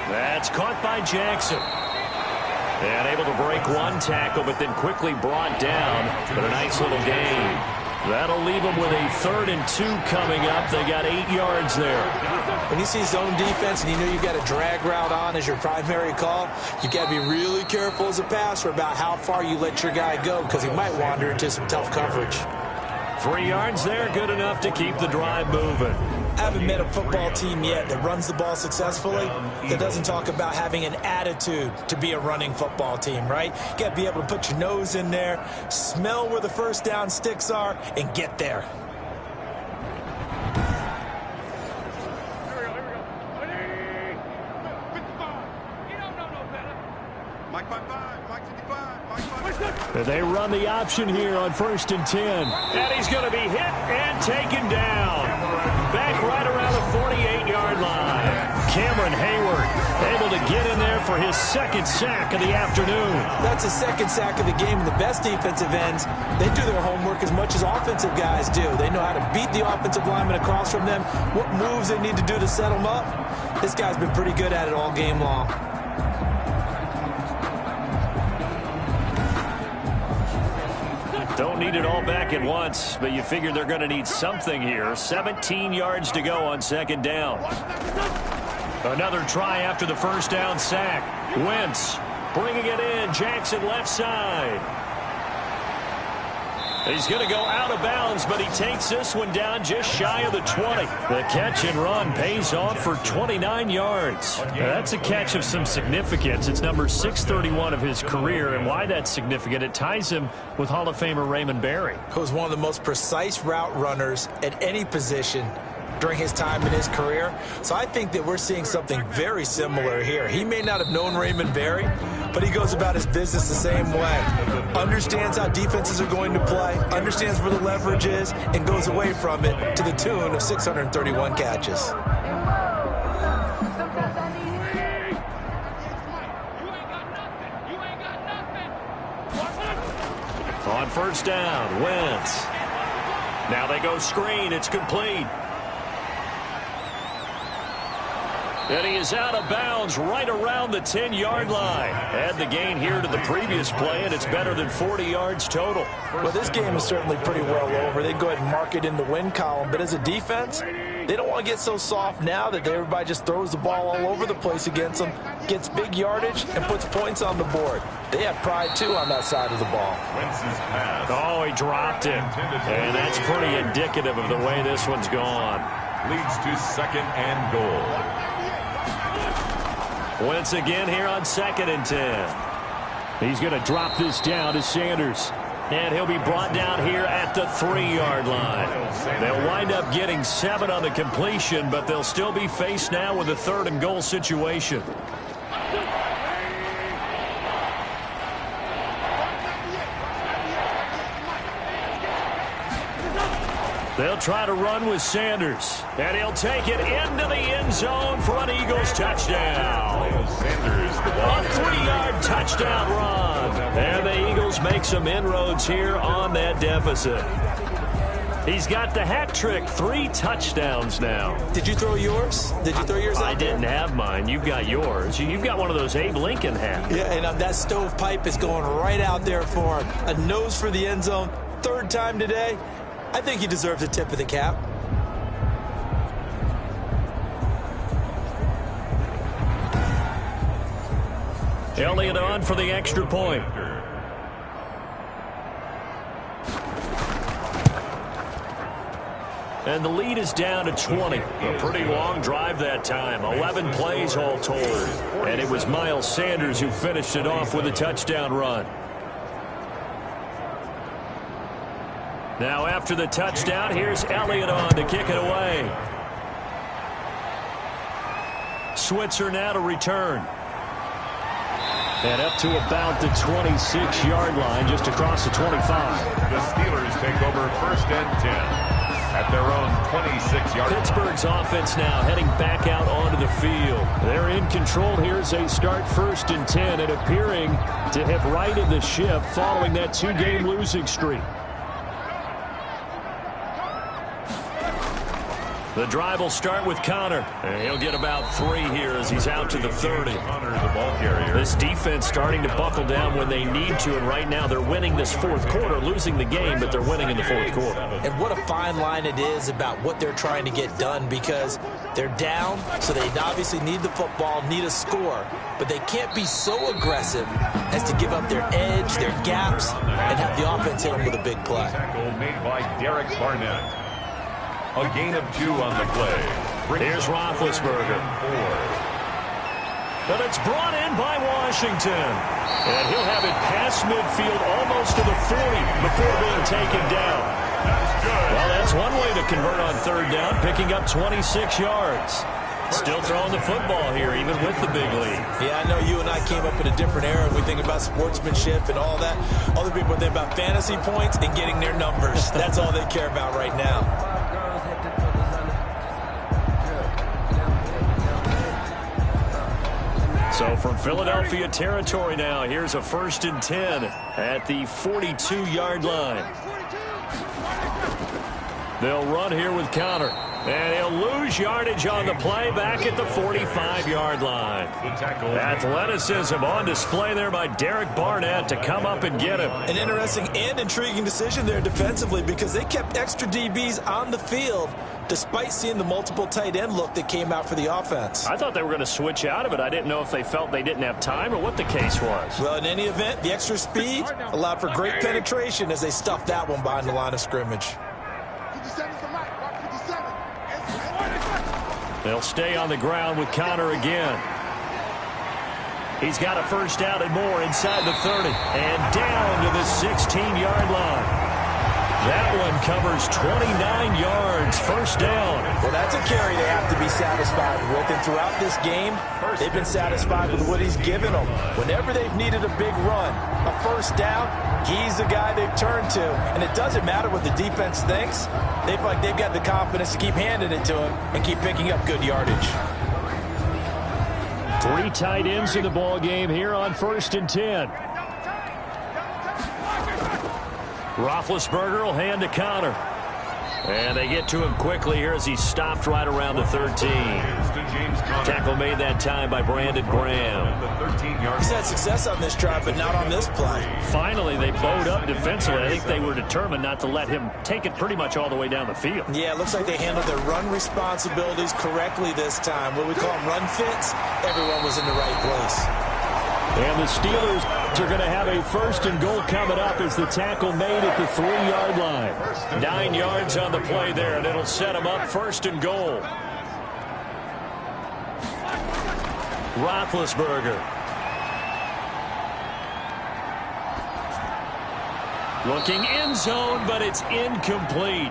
S2: That's caught by Jackson. And able to break one tackle, but then quickly brought down. But a nice little gain. That'll leave them with a 3rd and 2 coming up. They got 8 yards there.
S3: When you see zone defense and you know you've got a drag route on as your primary call, you've got to be really careful as a passer about how far you let your guy go, because he might wander into some tough coverage.
S2: 3 yards there, good enough to keep the drive moving.
S3: I haven't met a football team yet that runs the ball successfully that doesn't talk about having an attitude to be a running football team, right? You got to be able to put your nose in there, smell where the first down sticks are, and get there.
S2: They run the option here on 1st and 10. And he's going to be hit and taken down. Back right around the 48-yard line. Cameron Hayward able to get in there for his 2nd sack of the afternoon.
S3: That's the 2nd sack of the game, and the best defensive ends, they do their homework as much as offensive guys do. They know how to beat the offensive lineman across from them, what moves they need to do to set them up. This guy's been pretty good at it all game long.
S2: Don't need it all back at once, but you figure they're going to need something here. 17 yards to go on 2nd down. Another try after the first down sack. Wentz bringing it in. Jackson left side. He's going to go out of bounds, but he takes this one down just shy of the 20. The catch and run pays off for 29 yards. Now, that's a catch of some significance. It's number 631 of his career, and why that's significant, it ties him with Hall of Famer Raymond Berry.
S3: Who was one of the most precise route runners at any position during his time in his career. So I think that we're seeing something very similar here. He may not have known Raymond Berry, but he goes about his business the same way. Understands how defenses are going to play, understands where the leverage is, and goes away from it to the tune of 631 catches.
S2: On 1st down, Wentz. Now they go screen. It's complete. And he is out of bounds right around the 10-yard line. Add the gain here to the previous play, and it's better than 40 yards total.
S3: Well, this game is certainly pretty well over. They go ahead and mark it in the win column. But as a defense, they don't want to get so soft now that everybody just throws the ball all over the place against them, gets big yardage, and puts points on the board. They have pride, too, on that side of the ball.
S2: Oh, he dropped it. And that's pretty indicative of the way this one's gone.
S1: Leads to 2nd and goal.
S2: Once again here on 2nd and 10. He's going to drop this down to Sanders. And he'll be brought down here at the 3-yard line. They'll wind up getting 7 on the completion, but they'll still be faced now with a 3rd and goal situation. They'll try to run with Sanders, and he'll take it into the end zone for an Eagles touchdown.
S1: Sanders, the
S2: A
S1: ball.
S2: 3-yard touchdown run. And the Eagles make some inroads here on that deficit. He's got the hat trick, 3 touchdowns now.
S3: Did you throw yours? Did you throw yours out
S2: I
S3: there?
S2: didn't have mine. You've got yours. You've got one of those Abe Lincoln hats.
S3: Yeah, and that stovepipe is going right out there for him. A nose for the end zone. 3rd time today. I think he deserves a tip of the cap.
S2: Elliott on for the extra point. And the lead is down to 20. A pretty long drive that time. 11 plays all told. And it was Miles Sanders who finished it off with a touchdown run. Now after the touchdown, here's Elliott on to kick it away. Switzer now to return. And up to about the 26-yard line, just across the 25.
S1: The Steelers take over 1st and 10 at their own 26-yard line.
S2: Pittsburgh's offense now heading back out onto the field. They're in control here as they start 1st and 10 and appearing to have righted the ship following that 2-game losing streak. The drive will start with Connor. And he'll get about 3 here as he's out to the 30.
S1: Connor, the ball carrier.
S2: This defense starting to buckle down when they need to, and right now they're winning this 4th quarter, losing the game, but they're winning in the 4th quarter.
S3: And what a fine line it is about what they're trying to get done, because they're down, so they obviously need the football, need a score, but they can't be so aggressive as to give up their edge, their gaps, and have the offense hit them with a big play.
S1: Tackle made by Derek Barnett. A gain of 2 on the play.
S2: Here's Roethlisberger. But it's brought in by Washington. And he'll have it past midfield almost to the 40 before being taken down. Well, that's one way to convert on 3rd down, picking up 26 yards. Still throwing the football here, even with the big lead.
S3: Yeah, I know you and I came up in a different era, and we think about sportsmanship and all that. Other people think about fantasy points and getting their numbers. That's all they care about right now.
S2: So from Philadelphia territory now, here's a 1st and 10 at the 42-yard line. They'll run here with Connor. And he'll lose yardage on the play back at the 45-yard line. Athleticism on display there by Derek Barnett to come up and get him.
S3: An interesting and intriguing decision there defensively, because they kept extra DBs on the field despite seeing the multiple tight end look that came out for the offense.
S2: I thought they were going to switch out of it. I didn't know if they felt they didn't have time or what the case was.
S3: Well, in any event, the extra speed allowed for great penetration as they stuffed that one behind the line of scrimmage.
S2: They'll stay on the ground with Connor again. He's got a 1st down and more inside the 30. And down to the 16-yard line. That one covers 29 yards, 1st down.
S3: Well, that's a carry they have to be satisfied with. And throughout this game, they've been satisfied with what he's given them. Whenever they've needed a big run, a 1st down, he's the guy they've turned to. And it doesn't matter what the defense thinks. They feel like they've got the confidence to keep handing it to him and keep picking up good yardage.
S2: 3 tight ends in the ball game here on 1st and 10. Roethlisberger will hand to Connor. And they get to him quickly here as he stopped right around the 13. Tackle made that time by Brandon Graham.
S3: He's had success on this drive, but not on this play.
S2: Finally, they bowed up defensively. I think they were determined not to let him take it pretty much all the way down the field.
S3: Yeah, it looks like they handled their run responsibilities correctly this time. What we call them run fits, everyone was in the right place.
S2: And the Steelers are going to have a 1st and goal coming up as the tackle made at the 3-yard line. 9 yards on the play there, and it'll set them up 1st and goal. Roethlisberger. Looking end zone, but it's incomplete.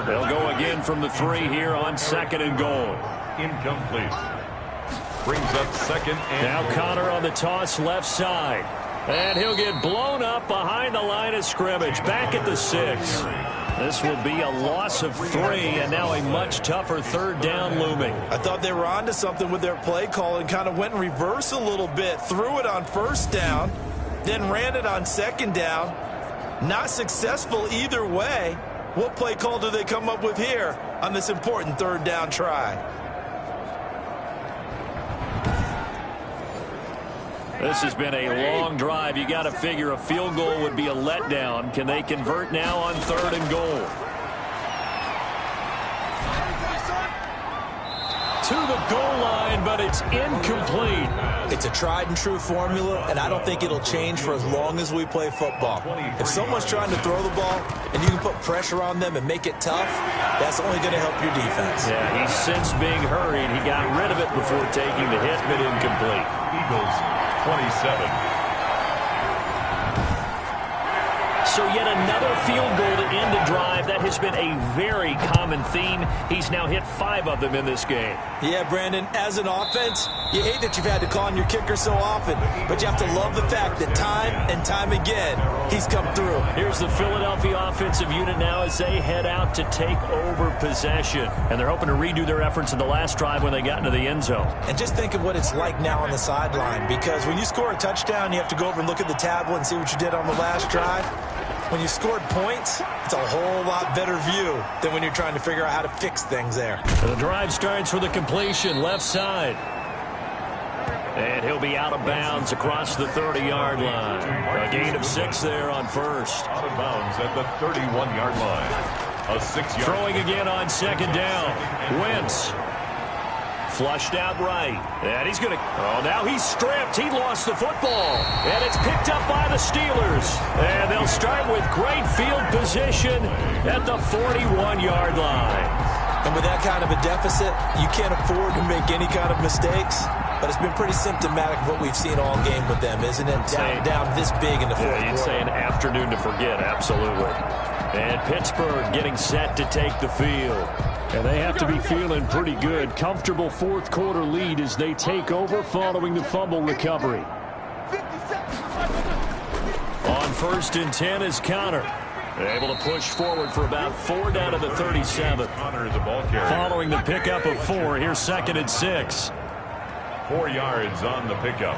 S2: They'll go again from the 3 here on 2nd and goal.
S1: Incomplete. Brings up 2nd and
S2: now Connor on the toss left side. And he'll get blown up behind the line of scrimmage. Back at the 6. This will be a loss of 3, and now a much tougher third down looming.
S3: I thought they were onto something with their play call and kind of went in reverse a little bit. Threw it on first down, then ran it on second down. Not successful either way. What play call do they come up with here on this important third down try?
S2: This has been a long drive. You got to figure a field goal would be a letdown. Can they convert now on 3rd and goal? To the goal line, but it's incomplete.
S3: It's a tried and true formula, and I don't think it'll change for as long as we play football. If someone's trying to throw the ball and you can put pressure on them and make it tough, that's only going to help your defense.
S2: Yeah, he's since being hurried. He got rid of it before taking the hit, but incomplete.
S1: Eagles 27.
S2: So yet another field goal to end a drive. That has been a very common theme. He's now hit 5 of them in this game.
S3: Yeah, Brandon, as an offense, you hate that you've had to call on your kicker so often, but you have to love the fact that time and time again, he's come through.
S2: Here's the Philadelphia offensive unit now as they head out to take over possession. And they're hoping to redo their efforts in the last drive when they got into the end zone.
S3: And just think of what it's like now on the sideline, because when you score a touchdown, you have to go over and look at the tablet and see what you did on the last drive. When you scored points, it's a whole lot better view than when you're trying to figure out how to fix things there.
S2: The drive starts for the completion, left side. And he'll be out of bounds across the 30-yard line. A gain of 6 there on first.
S1: Out of bounds at the 31-yard line. A 6-yard.
S2: Throwing again on second down. Wentz. Flushed out right. And he's going to... Oh, now he's stripped. He lost the football. And it's picked up by the Steelers. And they'll start with great field position at the 41-yard line.
S3: And with that kind of a deficit, you can't afford to make any kind of mistakes. But it's been pretty symptomatic of what we've seen all game with them, isn't it? Down this big in the fourth quarter.
S2: You'd say an afternoon to forget, absolutely. And Pittsburgh getting set to take the field. And they have to be feeling pretty good. Comfortable fourth quarter lead as they take over following the fumble recovery. On 1st and 10 is Connor. Able to push forward for about 4 down to the 37.
S1: Connor, the ball carrier.
S2: Following the pickup of 4, here's 2nd and 6.
S1: 4 yards on the pickup.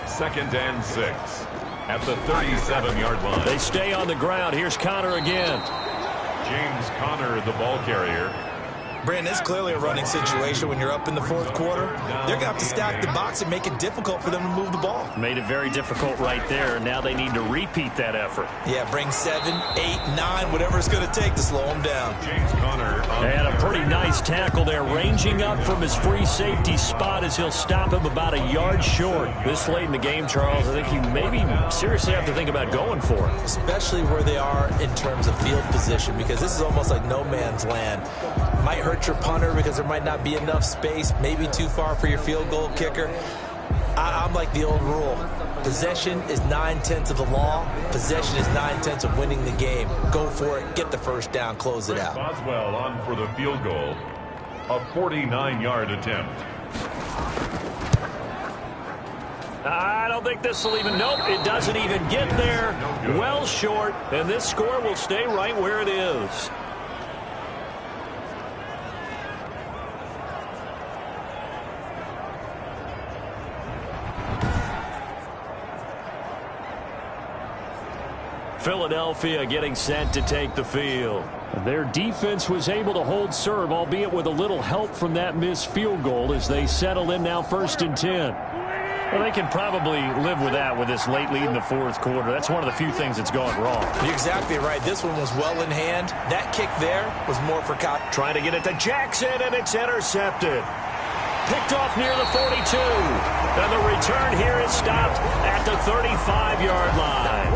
S1: 2nd and 6 at the 37-yard line.
S2: They stay on the ground. Here's Connor again.
S1: James Conner, the ball carrier.
S3: Brandon, it's clearly a running situation when you're up in the fourth quarter. They're going to have to stack the box and make it difficult for them to move the ball.
S2: Made it very difficult right there, and now they need to repeat that effort.
S3: Yeah, bring 7, 8, 9, whatever it's going to take to slow them down.
S1: James Conner.
S2: And a pretty nice tackle there, ranging up from his free safety spot as he'll stop him about a yard short. This late in the game, Charles, I think you maybe seriously have to think about going for it.
S3: Especially where they are in terms of field position, because this is almost like no man's land. Might hurt your punter because there might not be enough space, maybe too far for your field goal kicker. I'm like the old rule. Possession is 9/10 of the law. Possession is 9/10 of winning the game. Go for it, get the first down, close it out.
S1: Boswell on for the field goal. A 49-yard attempt.
S2: I don't think this will even... Nope, it doesn't even get there. Well short, and this score will stay right where it is. Philadelphia getting set to take the field. Their defense was able to hold serve, albeit with a little help from that missed field goal as they settle in now 1st and 10. Well, they can probably live with that with this late lead in the fourth quarter. That's one of the few things that's gone wrong.
S3: You're exactly right. This one was well in hand. That kick there was more for Cotton.
S2: Trying to get it to Jackson, and it's intercepted. Picked off near the 42. And the return here is stopped at the 35-yard line.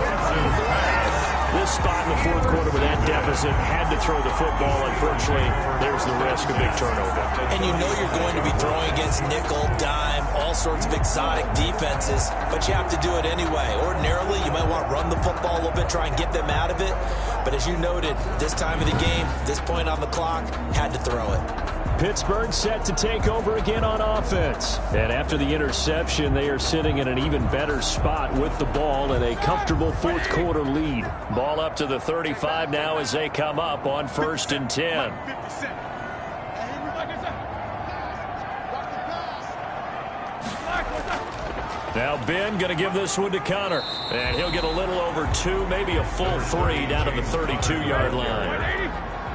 S2: This spot in the fourth quarter with that deficit had to throw the football. Unfortunately, there's the risk of big turnover.
S3: And you know you're going to be throwing against nickel, dime, all sorts of exotic defenses, but you have to do it anyway. Ordinarily, you might want to run the football a little bit, try and get them out of it. But as you noted, this time of the game, this point on the clock, had to throw it.
S2: Pittsburgh set to take over again on offense. And after the interception, they are sitting in an even better spot with the ball and a comfortable fourth quarter lead. Ball up to the 35 now as they come up on 1st and 10. Now Ben going to give this one to Connor. And he'll get a little over 2, maybe a full 3 down to the 32-yard line.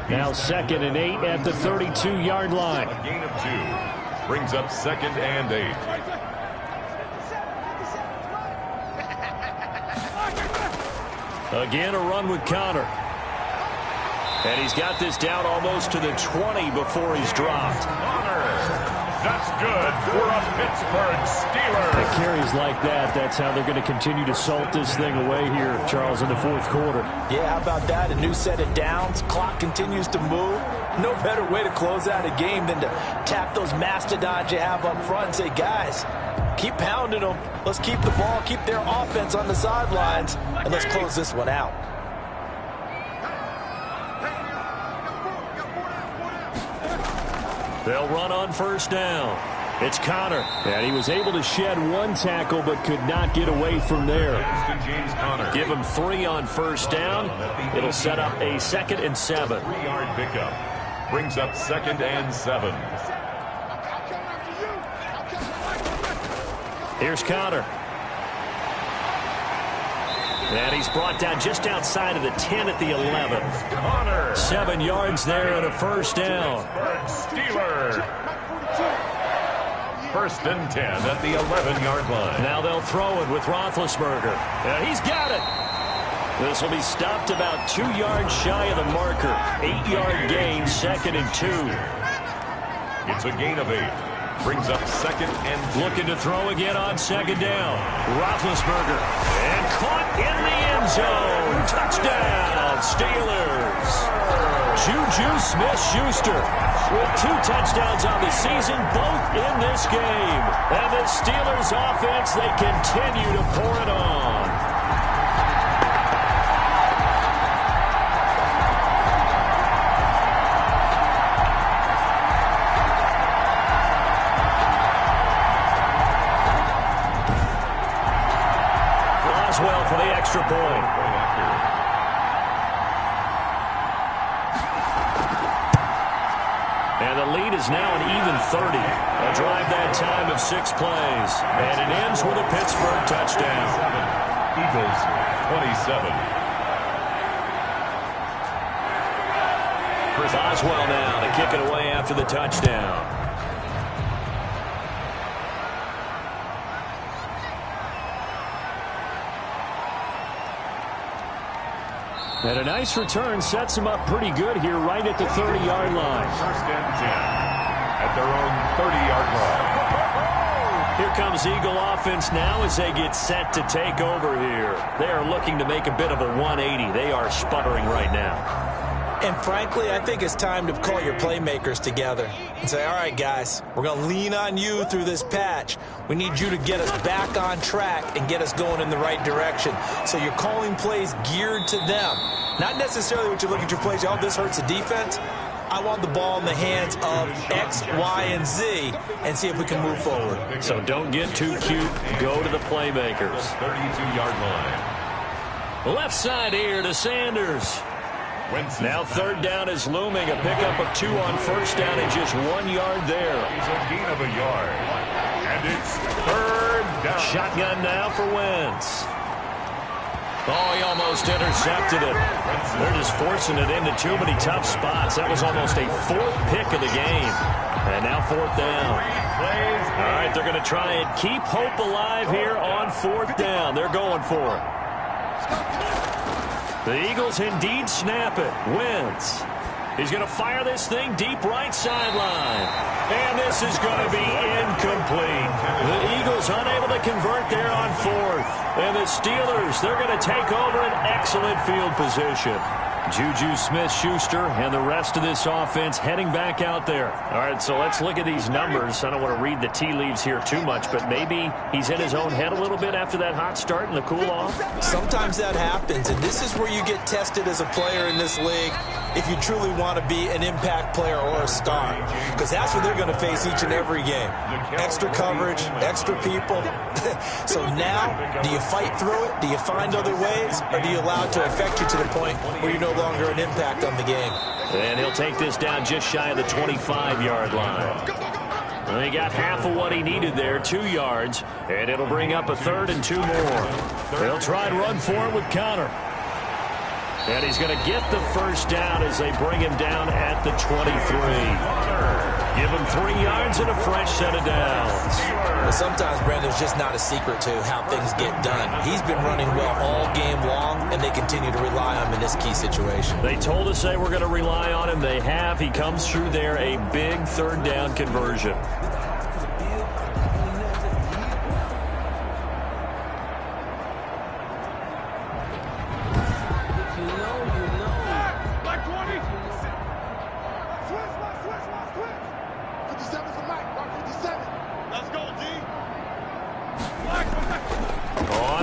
S2: Now 2nd and 8 at the 32-yard line.
S1: A gain of 2. Brings up 2nd and 8.
S2: Again, a run with Connor. And he's got this down almost to the 20 before he's dropped.
S1: Connor. That's good for a Pittsburgh Steelers.
S2: The carries like that, that's how they're going to continue to salt this thing away here, Charles, in the fourth quarter.
S3: Yeah, how about that? A new set of downs. Clock continues to move. No better way to close out a game than to tap those mastodons you have up front and say, guys, keep pounding them. Let's keep the ball, keep their offense on the sidelines, and let's close this one out.
S2: They'll run on 1st down. It's Connor. And he was able to shed 1 tackle but could not get away from there.
S1: James Conner.
S2: Give him 3 on 1st down. It'll set up a 2nd and 7.
S1: 3-yard pickup. Brings up 2nd and 7.
S2: Here's Connor. And he's brought down just outside of the 10 at the 11.
S1: Connor.
S2: 7 yards there and a 1st down.
S1: Steelers. 1st and 10 at the 11-yard line.
S2: Now they'll throw it with Roethlisberger. And he's got it. This will be stopped about 2 yards shy of the marker. 8-yard gain, 2nd and 2.
S1: It's a gain of 8. Brings up 2nd and 2.
S2: Looking to throw again on 2nd down. Roethlisberger. And caught in the end zone. Touchdown, Steelers. Juju Smith-Schuster with 2 touchdowns on the season, both in this game. And the Steelers offense, they continue to pour it on. Well for the extra point. And the lead is now an even 30. A drive that time of 6 plays. And it ends with a Pittsburgh touchdown.
S1: Eagles 27.
S2: Chris Boswell now to kick it away after the touchdown. And a nice return sets him up pretty good here right at the 30-yard line.
S1: 1st and 10 at their own 30-yard line.
S2: Here comes Eagle offense now as they get set to take over here. They are looking to make a bit of a 180. They are sputtering right now.
S3: And frankly, I think it's time to call your playmakers together and say, all right, guys, we're going to lean on you through this patch. We need you to get us back on track and get us going in the right direction. So you're calling plays geared to them. Not necessarily what you look at your plays, oh, this hurts the defense. I want the ball in the hands of X, Y, and Z and see if we can move forward.
S2: So don't get too cute. Go to the playmakers.
S1: 32-yard line.
S2: Left side here to Sanders. Now 3rd down is looming. A pickup of 2 on 1st down and just 1 yard there.
S1: It's a gain of a yard. And it's 3rd down.
S2: Shotgun now for Wentz. Oh, he almost intercepted it. They're just forcing it into too many tough spots. That was almost a 4th pick of the game. And now 4th down. All right, they're going to try and keep hope alive here on 4th down. They're going for it. The Eagles indeed snap it. Wentz. He's going to fire this thing deep right sideline. And this is going to be incomplete. The Eagles unable to convert there on 4th. And the Steelers, they're going to take over an excellent field position. Juju Smith-Schuster and the rest of this offense heading back out there. All right, so let's look at these numbers. I don't want to read the tea leaves here too much, but maybe he's in his own head a little bit after that hot start and the cool-off.
S3: Sometimes that happens, and this is where you get tested as a player in this league if you truly want to be an impact player or a star, because that's what they're going to face each and every game. Extra coverage, extra people. So now, do you fight through it? Do you find other ways? Or do you allow it to affect you to the point where you're no longer an impact on the game?
S2: And he'll take this down just shy of the 25-yard line. And he got half of what he needed there, 2 yards, and it'll bring up a 3rd and 2 more. They'll try and run for it with Connor. And he's going to get the first down as they bring him down at the 23. Give him 3 yards and a fresh set of downs.
S3: Well, sometimes, Brandon, it's just not a secret to how things get done. He's been running well all game long, and they continue to rely on him in this key situation.
S2: They told us they were going to rely on him. They have. He comes through there, a big 3rd down conversion.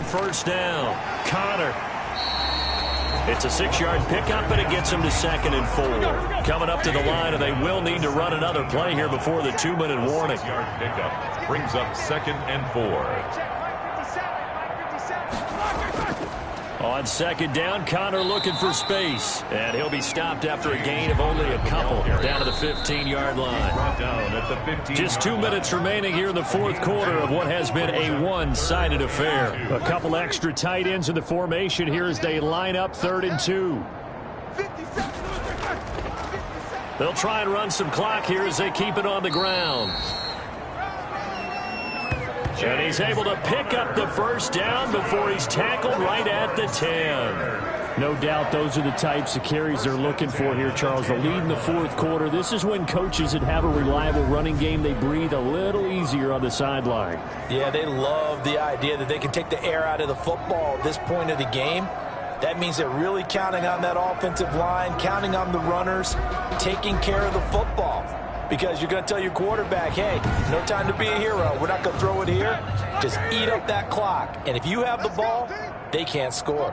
S2: First down, Connor. It's a 6-yard pickup, and it gets him to 2nd and 4. Coming up to the line, and they will need to run another play here before the 2-minute warning.
S1: 6-yard pickup brings up 2nd and 4.
S2: On 2nd down, Connor looking for space. And he'll be stopped after a gain of only a couple down to the 15-yard line. Just 2 minutes remaining here in the 4th quarter of what has been a one-sided affair. A couple extra tight ends in the formation here as they line up 3rd and 2. They'll try and run some clock here as they keep it on the ground. And he's able to pick up the first down before he's tackled right at the 10.
S7: No doubt those are the types of carries they're looking for here, Charles. The lead in the 4th quarter. This is when coaches that have a reliable running game, they breathe a little easier on the sideline.
S3: Yeah, they love the idea that they can take the air out of the football at this point of the game. That means they're really counting on that offensive line, counting on the runners, taking care of the football. Because you're going to tell your quarterback, hey, no time to be a hero. We're not going to throw it here. Just eat up that clock. And if you have the ball, they can't score.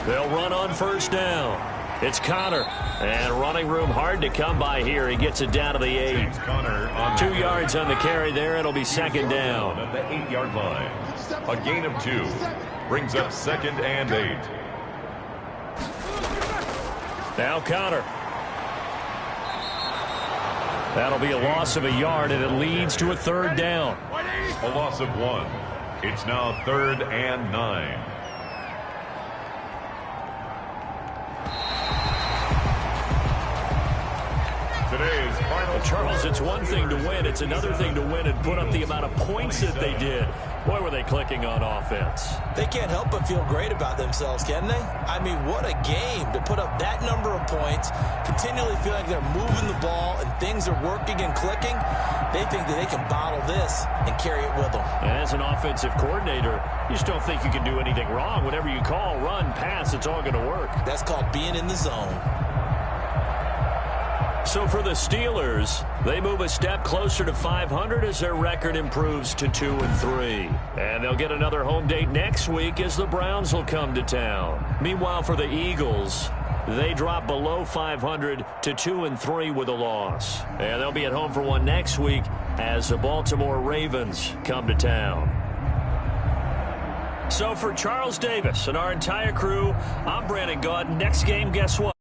S2: They'll run on first down. It's Connor. And running room hard to come by here. He gets it down to the 8. 2 yards on the carry there. It'll be 2nd down.
S1: At the 8-yard line. A gain of 2 brings up 2nd and 8.
S2: Now Connor. That'll be a loss of a yard, and it leads to a 3rd down.
S1: A loss of 1. It's now 3rd and 9. Today's final.
S2: Charles, it's one thing to win. It's another thing to win and put up the amount of points that they did. Boy, were they clicking on offense.
S3: They can't help but feel great about themselves, can they? I mean, what a game to put up that number of points, continually feel like they're moving the ball and things are working and clicking. They think that they can bottle this and carry it with them.
S2: And as an offensive coordinator, you just don't think you can do anything wrong. Whatever you call, run, pass, it's all going to work.
S3: That's called being in the zone.
S2: So for the Steelers, they move a step closer to 500 as their record improves to 2-3. And they'll get another home date next week as the Browns will come to town. Meanwhile, for the Eagles, they drop below 500 to 2-3 with a loss. And they'll be at home for one next week as the Baltimore Ravens come to town. So for Charles Davis and our entire crew, I'm Brandon Gaudin. Next game, guess what?